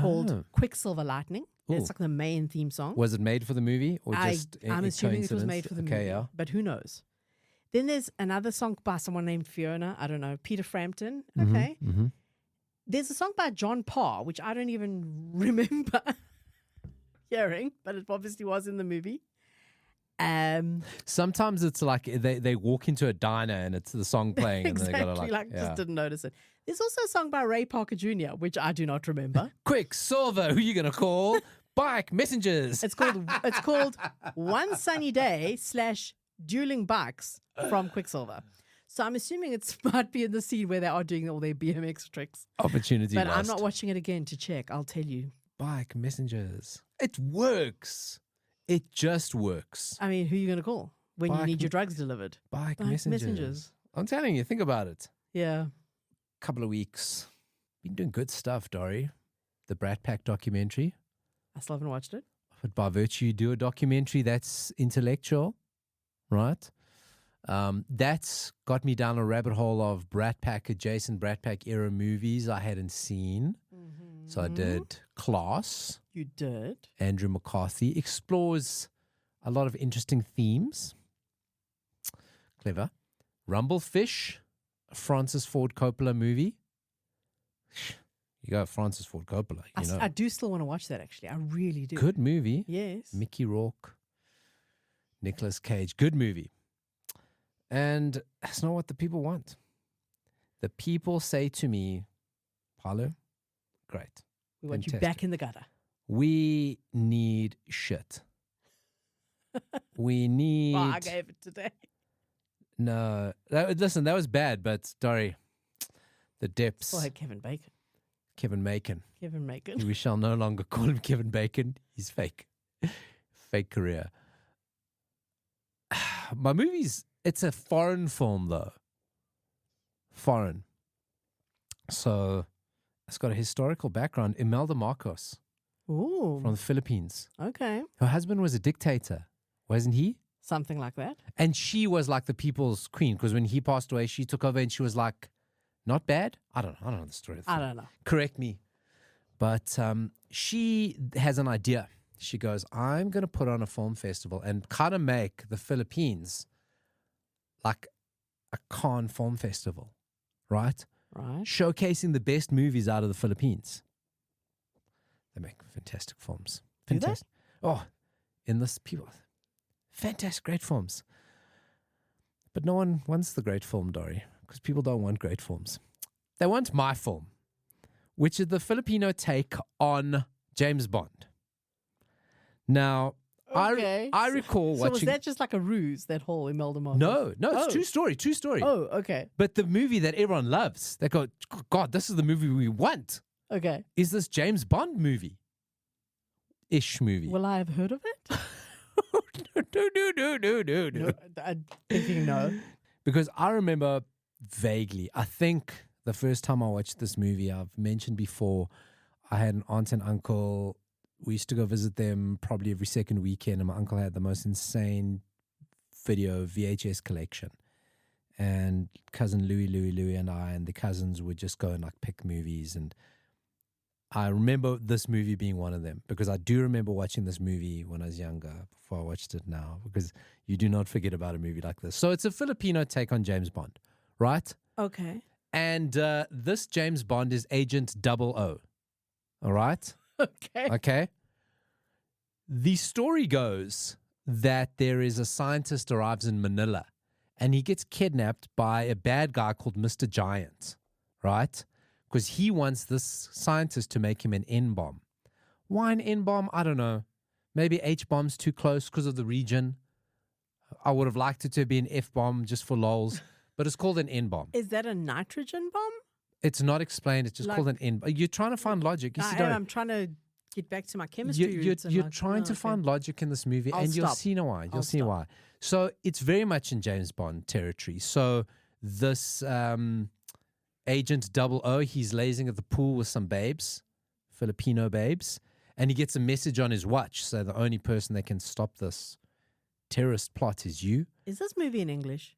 called Quicksilver Lightning. It's like the main theme song. Was it made for the movie or just I'm assuming it was made for the movie, but who knows? Then there's another song by someone named Fiona. I don't know, Peter Frampton. Okay. Mm-hmm. There's a song by John Parr, which I don't even remember hearing, but it obviously was in the movie. Sometimes it's like they walk into a diner and it's the song playing exactly, and they gotta just didn't notice it. There's also a song by Ray Parker Jr., which I do not remember. Quicksilver, who you gonna call? Bike Messengers. It's called One Sunny Day / Dueling Bikes from Quicksilver. So I'm assuming it might be in the scene where they are doing all their BMX tricks. Opportunity but lost. I'm not watching it again to check, I'll tell you. Bike Messengers. It works. It just works. I mean, who are you going to call when you need your drugs delivered? Bike messengers. I'm telling you, think about it. Yeah. Couple of weeks. Been doing good stuff, Dori. The Brat Pack documentary. I still haven't watched it. But by virtue, you do a documentary that's intellectual, right? That's got me down a rabbit hole of Brat Pack, adjacent Brat Pack era movies I hadn't seen. Mm-hmm. So I did Class. You did. Andrew McCarthy explores a lot of interesting themes. Clever. Rumblefish, a Francis Ford Coppola movie. You go Francis Ford Coppola, I do still want to watch that, actually. I really do. Good movie. Yes. Mickey Rourke, Nicolas Cage. Good movie. And that's not what the people want. The people say to me, Paulo, great. We want you back in the gutter. We need shit. We need... Oh, I gave it today. No. Listen, that was bad, but, Dori, the depths... I had Kevin Bacon. Kevin Macon. Kevin Macon. We shall no longer call him Kevin Bacon. He's fake. Fake career. My movies, it's a foreign film though. Foreign. So it's got a historical background. Imelda Marcos Ooh. from the Philippines. Okay. Her husband was a dictator, wasn't he? Something like that. And she was like the people's queen because when he passed away, she took over and she was like, not bad. I don't know the story. I don't know. Correct me. But she has an idea. She goes, I'm going to put on a film festival and kind of make the Philippines like a Cannes film festival, right? Right. Showcasing the best movies out of the Philippines. They make fantastic films. Fantastic. Oh, in this people, fantastic, great films. But no one wants the great film, Dori, because people don't want great films. They want my film, which is the Filipino take on James Bond. Now, Okay. I recall watching... So was that just like a ruse, that whole Imelda Marcos? No, it's true story. Oh, okay. But the movie that everyone loves, they go, God, this is the movie we want, Okay. is this James Bond movie-ish movie. Will I have heard of it? No. No, I'm thinking no. Because I remember vaguely, I think the first time I watched this movie, I've mentioned before, I had an aunt and uncle. We used to go visit them probably every second weekend, and my uncle had the most insane video VHS collection. And cousin Louie and I and the cousins would just go and like pick movies. And I remember this movie being one of them because I do remember watching this movie when I was younger before I watched it now, because you do not forget about a movie like this. So it's a Filipino take on James Bond, right? Okay. And this James Bond is Agent 00. All right? Okay. Okay. The story goes that there is a scientist arrives in Manila and he gets kidnapped by a bad guy called Mr. Giant, right? Because he wants this scientist to make him an N-bomb. Why an N-bomb? I don't know. Maybe H-bomb's too close because of the region. I would have liked it to be an F-bomb just for lols, but it's called an N-bomb. Is that a nitrogen bomb? It's not explained. It's just called an N-bomb. You're trying to find logic. You see, I'm trying to get back to my chemistry roots. You're trying to find logic in this movie, and you'll see why. You'll see why. So it's very much in James Bond territory. So this Agent 00, he's lazing at the pool with some babes, Filipino babes, and he gets a message on his watch. So the only person that can stop this terrorist plot is you. Is this movie in English?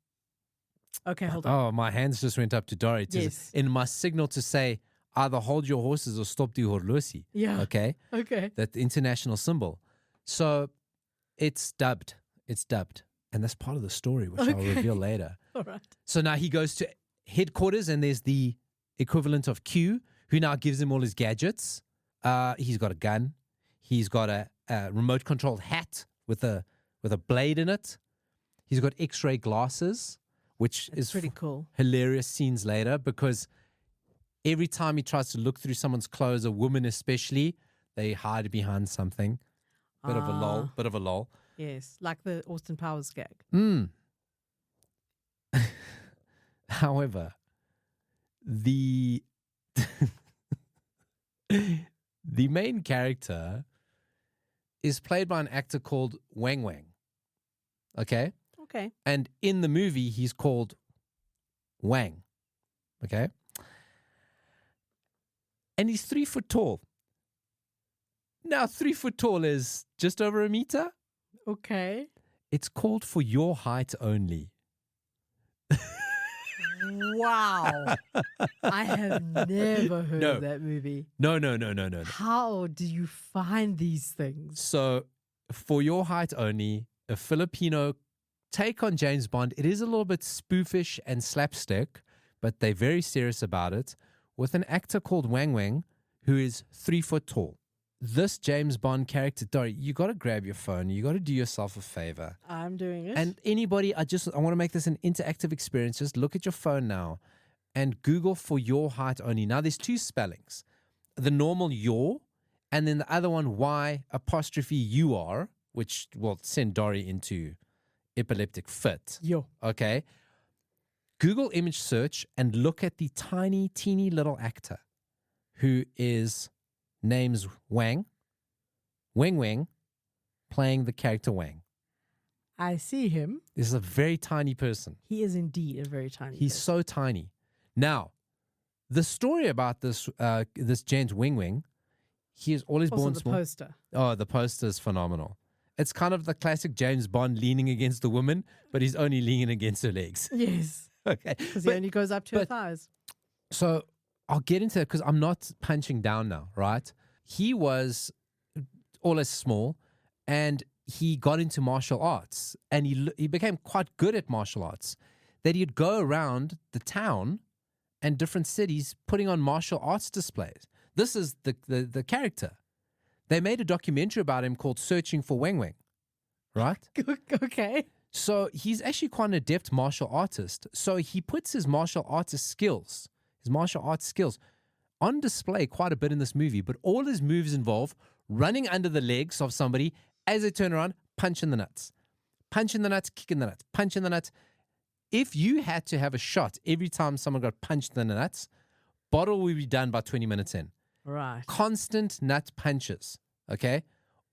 Okay, hold on. Oh, my hands just went up to Dori. Yes. In my signal to say, either hold your horses or stop the horlosi. Yeah. Okay? Okay. That international symbol. So it's dubbed. And that's part of the story, which I'll reveal later. All right. So now he goes to headquarters and there's the equivalent of Q, who now gives him all his gadgets. He's got a gun. He's got a remote controlled hat with a blade in it. He's got X-ray glasses, which is pretty cool. Hilarious scenes later, because every time he tries to look through someone's clothes, a woman especially, they hide behind something. Bit of a lull. Yes, like the Austin Powers gag. However, the main character is played by an actor called Wang Wang. Okay? Okay. And in the movie, he's called Wang. Okay? And he's 3 foot tall. Now, 3 foot tall is just over a meter. Okay. It's called For Your Height Only. Wow. I have never heard of that movie. No. How do you find these things? So, For Your Height Only, a Filipino take on James Bond. It is a little bit spoofish and slapstick, but they're very serious about it, with an actor called Wang Wang, who is 3 foot tall. This James Bond character, Dori, you got to grab your phone. You got to do yourself a favor. I'm doing it. And anybody, I want to make this an interactive experience. Just look at your phone now and Google For Your Height Only. Now, there's 2 spellings. The normal your, and then the other one Y''UR, which will send Dori into epileptic fit. Yo. Okay. Google image search and look at the tiny, teeny little actor who is name's Wang Wang, playing the character Wang. I see him. This is a very tiny person. He is indeed a very tiny He's person. so tiny. Now, the story about this this James Wing Wing, he is always Also born the small. poster. Oh, the poster is phenomenal. It's kind of the classic James Bond leaning against the woman, but he's only leaning against her legs. Yes. Okay. Because he only goes up to her thighs. So I'll get into that because I'm not punching down now, right? He was always small and he got into martial arts and he became quite good at martial arts. That he'd go around the town and different cities putting on martial arts displays. This is the character. They made a documentary about him called Searching for Wang Wang, right? Okay. So he's actually quite an adept martial artist. So he puts his martial arts skills on display quite a bit in this movie, but all his moves involve running under the legs of somebody as they turn around, punch in the nuts. Punch in the nuts, kick in the nuts, punch in the nuts. If you had to have a shot every time someone got punched in the nuts, bottle would be done by 20 minutes in. Right. Constant nut punches, okay?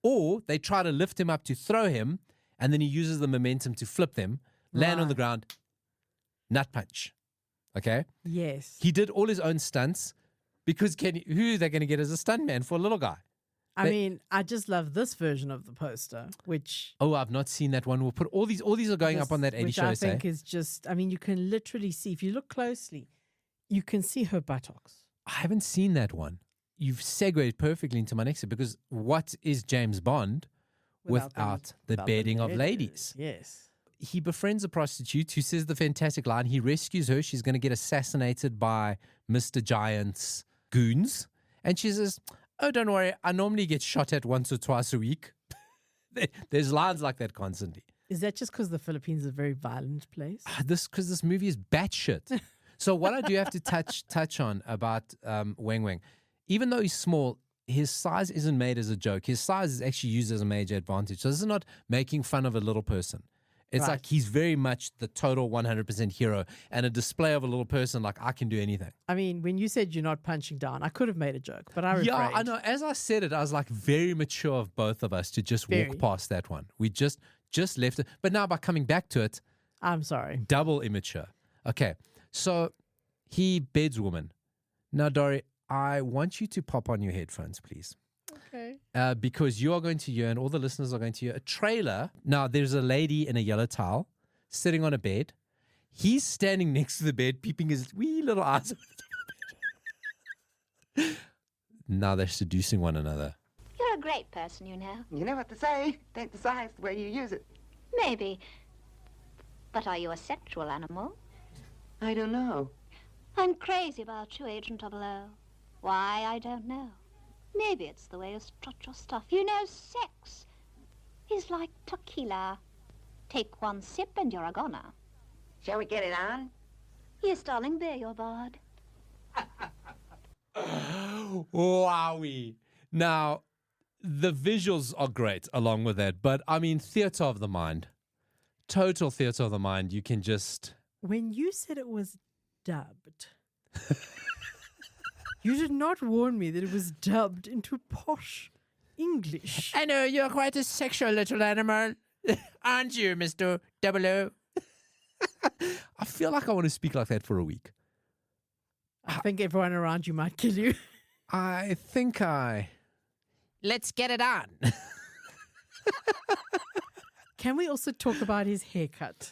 Or they try to lift him up to throw him, and then he uses the momentum to flip them, land on the ground, nut punch, okay? Yes. He did all his own stunts because who are they going to get as a stuntman for a little guy? I mean, I just love this version of the poster, which... Oh, I've not seen that one. We'll put all these are going up on that 80 show. Which I think is just, I mean, you can literally see, if you look closely, you can see her buttocks. I haven't seen that one. You've segued perfectly into my next one because what is James Bond without the bedding of ladies? Yes. He befriends a prostitute who says the fantastic line. He rescues her. She's going to get assassinated by Mr. Giant's goons. And she says, oh, don't worry. I normally get shot at once or twice a week. There's lines like that constantly. Is that just because the Philippines is a very violent place? Because this movie is batshit. So what I do have to touch on about Wang Wang, even though he's small, his size isn't made as a joke. His size is actually used as a major advantage. So this is not making fun of a little person. It's like he's very much the total 100% hero and a display of a little person like, I can do anything. I mean, when you said you're not punching down, I could have made a joke, but I refrained. Yeah, I know. As I said it, I was like very mature of both of us to just walk past that one. We just left it. But now by coming back to it, I'm sorry. Double immature. Okay, so he beds woman. Now, Dori, I want you to pop on your headphones, please. Okay. Because you are going to hear, and all the listeners are going to hear, a trailer. Now, there's a lady in a yellow towel sitting on a bed. He's standing next to the bed, peeping his wee little eyes. Now they're seducing one another. You're a great person, you know. You know what to say. Don't decide the way you use it. Maybe. But are you a sexual animal? I don't know. I'm crazy about you, Agent 00. Why, I don't know. Maybe it's the way you strut your stuff. You know, sex is like tequila. Take one sip and you're a goner. Shall we get it on? Yes, darling, bear your bard. Wowie. Now, the visuals are great along with that, but I mean, theater of the mind. Total theater of the mind. You can just... When you said it was dubbed, you did not warn me that it was dubbed into posh English. I know, you're quite a sexual little animal. Aren't you, Mr. 00? I feel like I want to speak like that for a week. I think everyone around you might kill you. Let's get it on. Can we also talk about his haircut?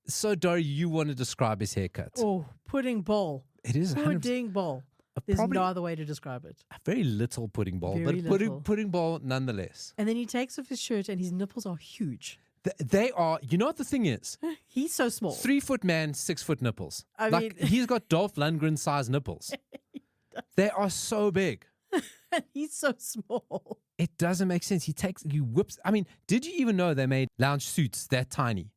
So, Dori, you want to describe his haircut? Oh, pudding bowl. It is 100%. Pudding bowl. There's no other way to describe it. A very little pudding bowl, Very but little. pudding bowl nonetheless. And then he takes off his shirt and his nipples are huge. They are, you know what the thing is? He's so small. 3-foot man, 6-foot nipples. I mean, he's got Dolph Lundgren size nipples. They are so big. He's so small. It doesn't make sense. He whips. I mean, did you even know they made lounge suits that tiny?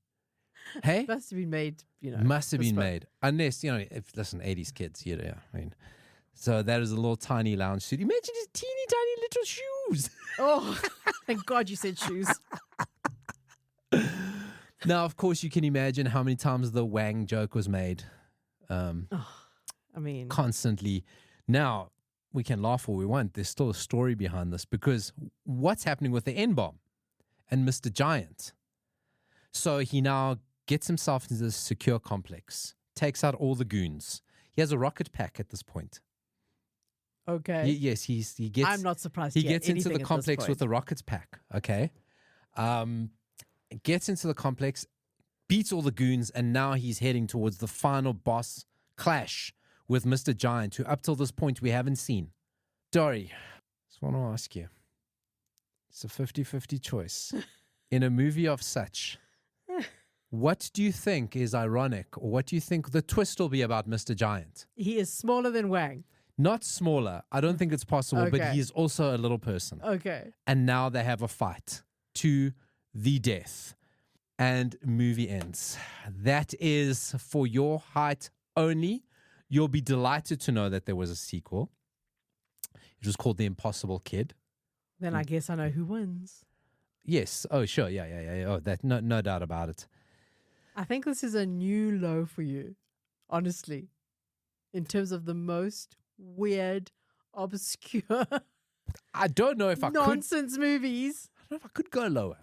Hey? Must have been made, Must have been made. Unless, listen, 80s kids, I mean. So that is a little tiny lounge suit. Imagine his teeny tiny little shoes. Oh, thank God you said shoes. Now, of course, you can imagine how many times the Wang joke was made. Constantly. Now, we can laugh all we want. There's still a story behind this because what's happening with the N-bomb? and Mr. Giant. So he now gets himself into this secure complex, takes out all the goons. He has a rocket pack at this point. Okay. Yes, he gets. I'm not surprised. He gets into the complex with a rocket pack. Okay. Gets into the complex, beats all the goons, and now he's heading towards the final boss clash with Mr. Giant, who up till this point we haven't seen. Dori, just want to ask you. It's a 50-50 choice. In a movie of such, what do you think is ironic, or what do you think the twist will be about Mr. Giant? He is smaller than Wang. Not smaller. I don't think it's possible, but Okay. he's also a little person. Okay. And now they have a fight to the death. And movie ends. That is for your height only. You'll be delighted to know that there was a sequel. It was called The Impossible Kid. Then I guess I know who wins. Yes. Oh, sure. Yeah. Oh, that no doubt about it. I think this is a new low for you, honestly, in terms of the most weird, obscure, I don't know if I could. nonsense movies. I don't know if I could go lower.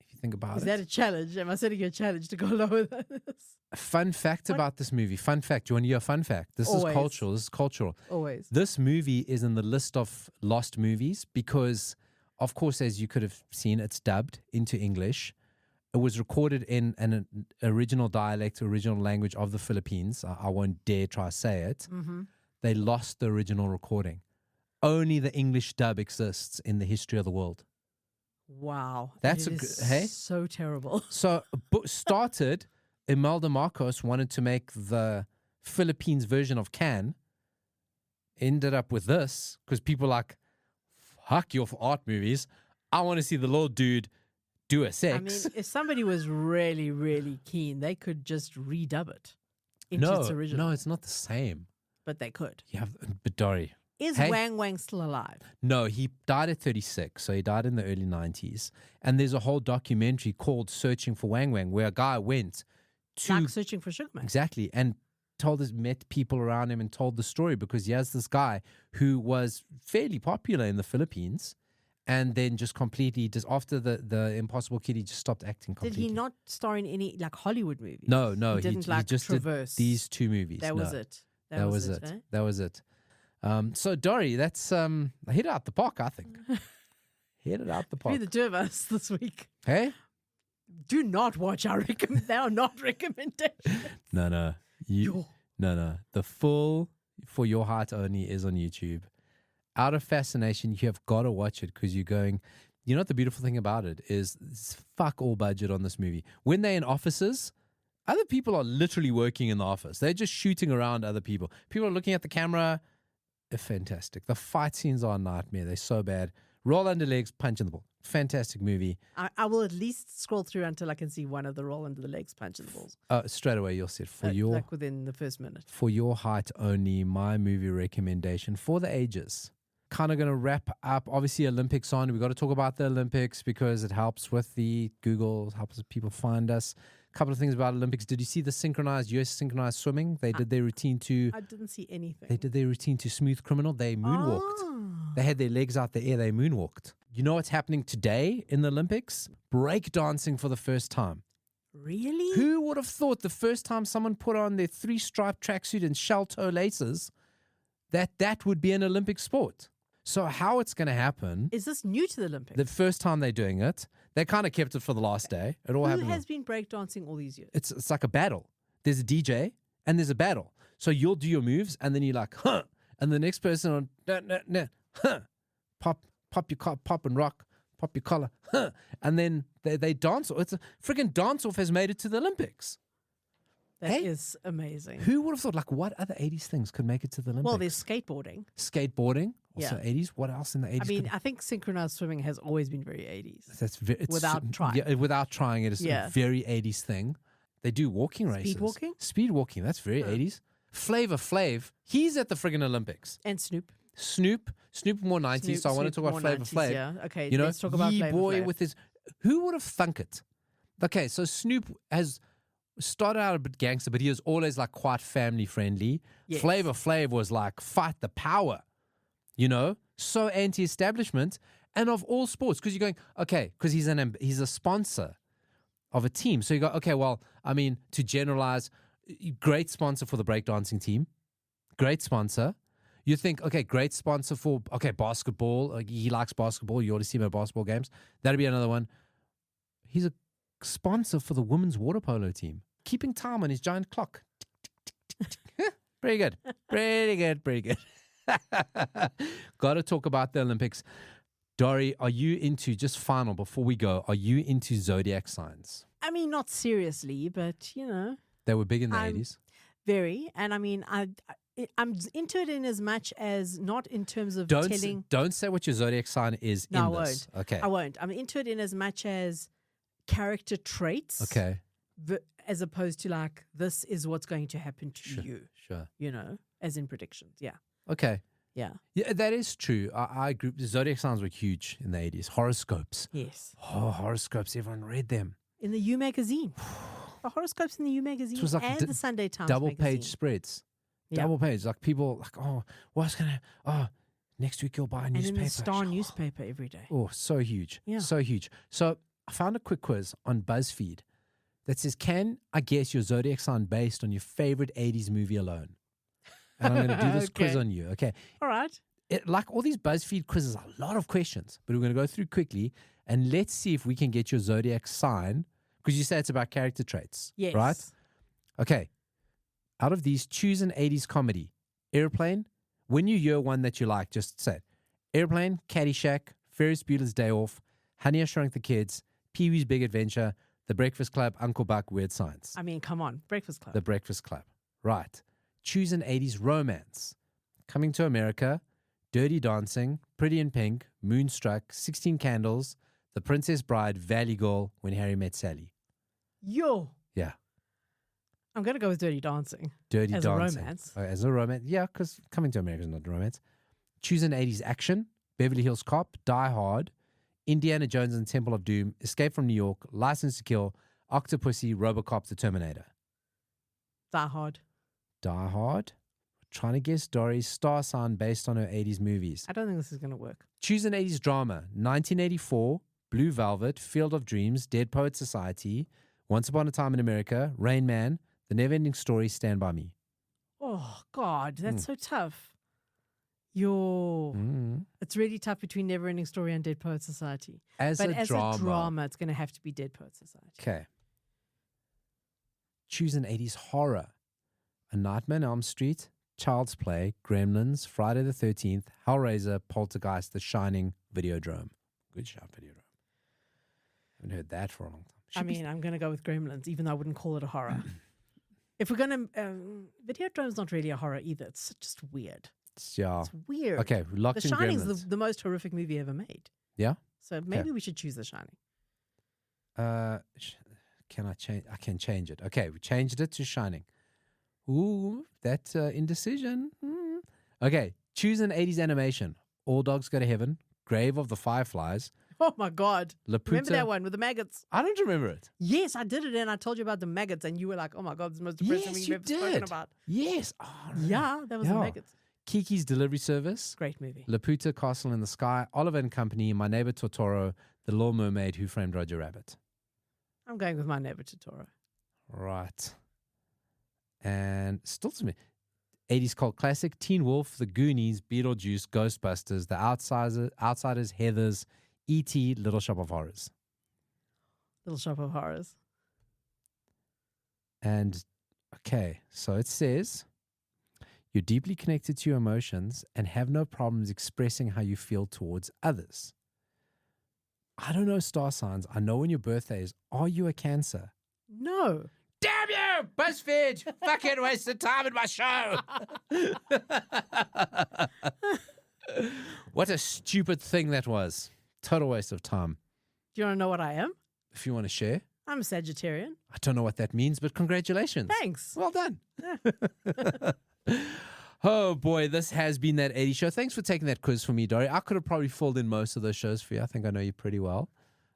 If you think about Is it. that a challenge? Am I setting you a challenge to go lower than this? A fun fact about this movie. Fun fact. Do you want to hear a fun fact? This Always. is cultural. This is cultural. Always. This movie is in the list of lost movies because, of course, as you could have seen, it's dubbed into English. It was recorded in an original dialect, original language of the Philippines. I won't dare try to say it. Mm-hmm. They lost the original recording. Only the English dub exists in the history of the world. Wow. That's It a is hey? so terrible. So started, Imelda Marcos wanted to make the Philippines version of Can. Ended up with this because people are like, fuck your art movies. I want to see the little dude do a sex. I mean, if somebody was really, really keen, they could just redub it into its original. No, it's not the same. But they could. You have, but Dori. Is Hey. Wang still alive? No, he died at 36, so he died in the early 90s. And there's a whole documentary called Searching for Wang Wang, where a guy went to Like Searching for Sugar Man. exactly and met people around him and told the story because he has this guy who was fairly popular in the Philippines, and then just completely after the Impossible Kid, he just stopped acting Did completely. he not star in any like Hollywood movies? No, He didn't like just traverse. did these two movies. That No, was it. That was it. Eh? That was it. So Dori, that's hit it out the park, I think. Hit it out the Be park. the two of us this week. Hey? Do not watch our they are not recommendations. No. Yo. No. The full For Your Heart Only is on YouTube. Out of fascination, you have got to watch it because you're going, you know what the beautiful thing about it is fuck all budget on this movie. When they're in offices, other people are literally working in the office. They're just shooting around other people. People are looking at the camera. They're fantastic. The fight scenes are a nightmare. They're so bad. Roll under legs, punch in the ball. Fantastic movie. I will at least scroll through until I can see one of the roll under the legs, punch in the balls. Straight away, you'll see it. Like within the first minute. For Your Height Only, my movie recommendation for the ages. Kind of going to wrap up. Obviously, Olympics on. We've got to talk about the Olympics because it helps with the Google, helps people find us. A couple of things about Olympics. Did you see the US synchronized swimming? They did their routine to... I didn't see anything. They did their routine to Smooth Criminal. They moonwalked. Oh. They had their legs out the air. They moonwalked. You know what's happening today in the Olympics? Breakdancing for the first time. Really? Who would have thought the first time someone put on their 3-stripe tracksuit and shell toe laces that would be an Olympic sport? So how it's going to happen? Is this new to the Olympics? The first time they're doing it, they kind of kept it for the last day. It all Who happened. has been breakdancing all these years? It's like a battle. There's a DJ and there's a battle. So you'll do your moves and then you're like, huh, and the next person on, huh, pop your collar, pop and rock, pop your collar, huh, and then they dance. It's a freaking dance off has made it to the Olympics. That is amazing. Who would have thought? Like, what other 80s things could make it to the Olympics? Well, there's skateboarding. Skateboarding, also Yeah. 80s. What else in the 80s? I mean, I think synchronized swimming has always been very 80s. It's without trying. Yeah, without trying, it is Yeah. a very 80s thing. They do walking races. Speed walking? Speed walking. That's very 80s. Flava Flav, he's at the friggin' Olympics. And Snoop. Snoop more 90s. So I want to talk about Flava Flav. Yeah. Okay, You know, let's talk about Yee Flava boy Flav. with his. Who would have thunk it? Okay, so Snoop has started out a bit gangster, but he was always like quite family friendly. Yes. Flava Flav was like fight the power, you know, so anti-establishment. And of all sports, because you're going, okay, because he's a sponsor of a team. So you go, okay, well, I mean, to generalize, great sponsor for the breakdancing team. Great sponsor. You think, okay, great sponsor for, basketball. Like, he likes basketball. You ought to see him at basketball games. That'd be another one. He's a sponsor for the women's water polo team, keeping time on his giant clock. Pretty good. Pretty good. Pretty good. Got to talk about the Olympics. Dori, are you into, just final before we go, are you into zodiac signs? I mean, not seriously, but, you know. They were big in the 80s. Very. And I mean, I'm into it in as much as not in terms of telling. Don't say what your zodiac sign is in this. I won't. Okay. I won't. I'm into it in as much as character traits. Okay. As opposed to like, this is what's going to happen to you. Sure. You know, as in predictions. Yeah. Okay. Yeah. Yeah, that is true. I agree. The zodiac signs were huge in the 80s. Horoscopes. Yes. Oh, horoscopes. Everyone read them. In the U magazine. The horoscopes in the U magazine It was like and the Sunday Times double-page magazine. spreads. Yeah. Double page. Like people like, next week you'll buy a newspaper. And in the Star newspaper every day. Oh, so huge. Yeah. So huge. So I found a quick quiz on BuzzFeed that says, can I guess your zodiac sign based on your favorite 80s movie alone? And I'm going to do this quiz on you. Okay. All right. Like all these BuzzFeed quizzes, a lot of questions, but we're going to go through quickly and let's see if we can get your zodiac sign, because you say it's about character traits. Yes. Right? Okay. Out of these, choose an 80s comedy. Airplane. When you hear one that you like, just say it. Airplane, Caddyshack, Ferris Bueller's Day Off, Honey, I Shrunk the Kids, Pee-wee's Big Adventure, The Breakfast Club, Uncle Buck, Weird Science. I mean, come on. Breakfast Club. The Breakfast Club. Right. Choose an 80s romance. Coming to America, Dirty Dancing, Pretty in Pink, Moonstruck, 16 Candles, The Princess Bride, Valley Girl, When Harry Met Sally. Yo. Yeah. I'm going to go with Dirty Dancing. Dirty as Dancing. A romance. As a romance. Yeah, because Coming to America is not a romance. Choose an 80s action. Beverly Hills Cop, Die Hard, Indiana Jones and Temple of Doom, Escape from New York, License to Kill, Octopussy, RoboCop, The Terminator. Die Hard. Die Hard. Trying to guess Dori's star sign based on her 80s movies. I don't think this is going to work. Choose an 80s drama. 1984, Blue Velvet, Field of Dreams, Dead Poet Society, Once Upon a Time in America, Rain Man, The Never-Ending Story, Stand By Me. Oh, God. That's so tough. It's really tough between Never-Ending Story and Dead Poet Society. As a drama, it's going to have to be Dead Poet Society. Okay. Choose an 80s horror. A Nightmare on Elm Street, Child's Play, Gremlins, Friday the 13th, Hellraiser, Poltergeist, The Shining, Videodrome. Good shout, Videodrome. Haven't heard that for a long time. I'm going to go with Gremlins, even though I wouldn't call it a horror. If we're going to... Videodrome's not really a horror either. It's just weird. Yeah. It's weird. Okay, we locked The in Shining's Gremlins. the most horrific movie ever made. Yeah? So maybe we should choose The Shining. Can I change? I can change it. Okay, we changed it to Shining. Ooh, that indecision. Okay, choose an 80s animation. All Dogs Go to Heaven, Grave of the Fireflies. Oh my God. Laputa. Remember that one with the maggots? I don't remember it. Yes, I did it, and I told you about the maggots, and you were like, oh my God, this is the most depressing thing you've ever spoken about. Yes. Oh, Yeah, that was the maggots. Kiki's Delivery Service. Great movie. Laputa, Castle in the Sky, Oliver and Company, My Neighbor Totoro, The Little Mermaid, Who Framed Roger Rabbit. I'm going with My Neighbor Totoro. Right. And still to me, 80s cult classic, Teen Wolf, The Goonies, Beetlejuice, Ghostbusters, The Outsiders, Heathers, E.T., Little Shop of Horrors. Little Shop of Horrors. And, okay, so it says, you're deeply connected to your emotions and have no problems expressing how you feel towards others. I don't know star signs. I know when your birthday is. Are you a Cancer? No. Damn you, BuzzFeed! Fucking wasted time in my show. What a stupid thing that was. Total waste of time. Do you want to know what I am? If you want to share. I'm a Sagittarian. I don't know what that means, but congratulations. Thanks. Well done. Oh, boy, this has been that 80 show. Thanks for taking that quiz for me, Dori. I could have probably filled in most of those shows for you. I think I know you pretty well.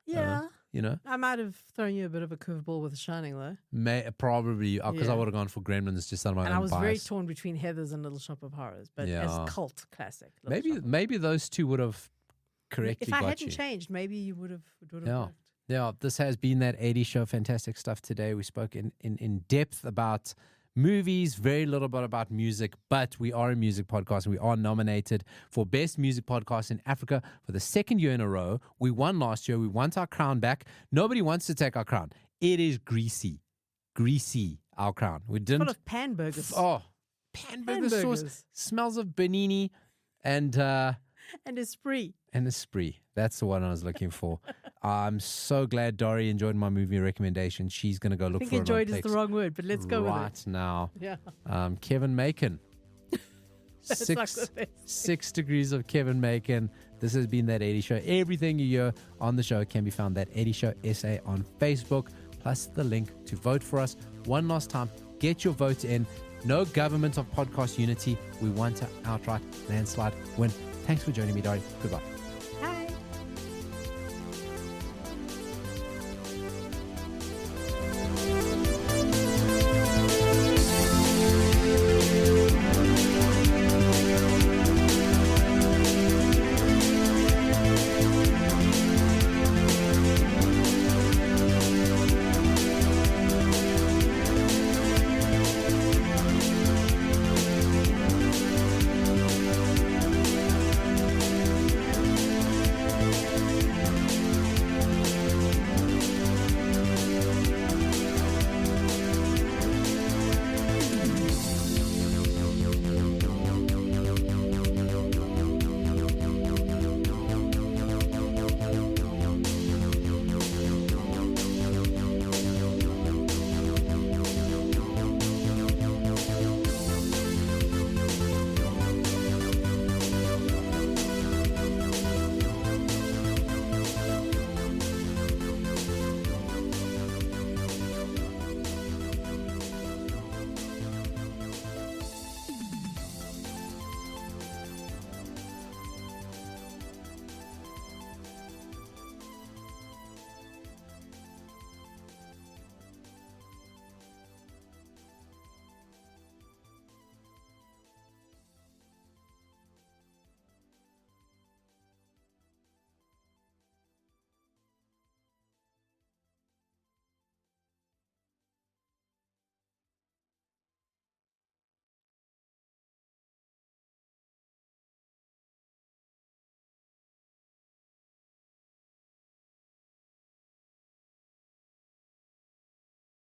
Yeah. You know? I might have thrown you a bit of a curveball with The Shining, though. Probably, because I would have gone for Gremlins just out of my own And I was bias. very torn between Heathers and Little Shop of Horrors, but as cult classic. Maybe those two would have correctly If I got hadn't you. changed, maybe you would have Yeah. worked. Yeah, this has been that 80 show. Fantastic stuff today. We spoke in depth about movies, very little bit about music, but we are a music podcast and we are nominated for Best Music Podcast in Africa for the second year in a row. We won last year. We want our crown back. Nobody wants to take our crown. It is greasy, our crown. We didn't. Full of pan burgers. Pan burger sauce. Smells of Benini and Esprit. And Esprit. That's the one I was looking for. I'm so glad Dori enjoyed my movie recommendation. She's going to go look for it. I think enjoyed is the wrong word, but let's go with it. Right now. Yeah. Kevin Macon. Six degrees of Kevin Macon. This has been That 80 Show. Everything you hear on the show can be found That 80 Show SA on Facebook, plus the link to vote for us. One last time, get your vote in. No government of podcast unity. We want to outright landslide win. Thanks for joining me, Dori. Goodbye.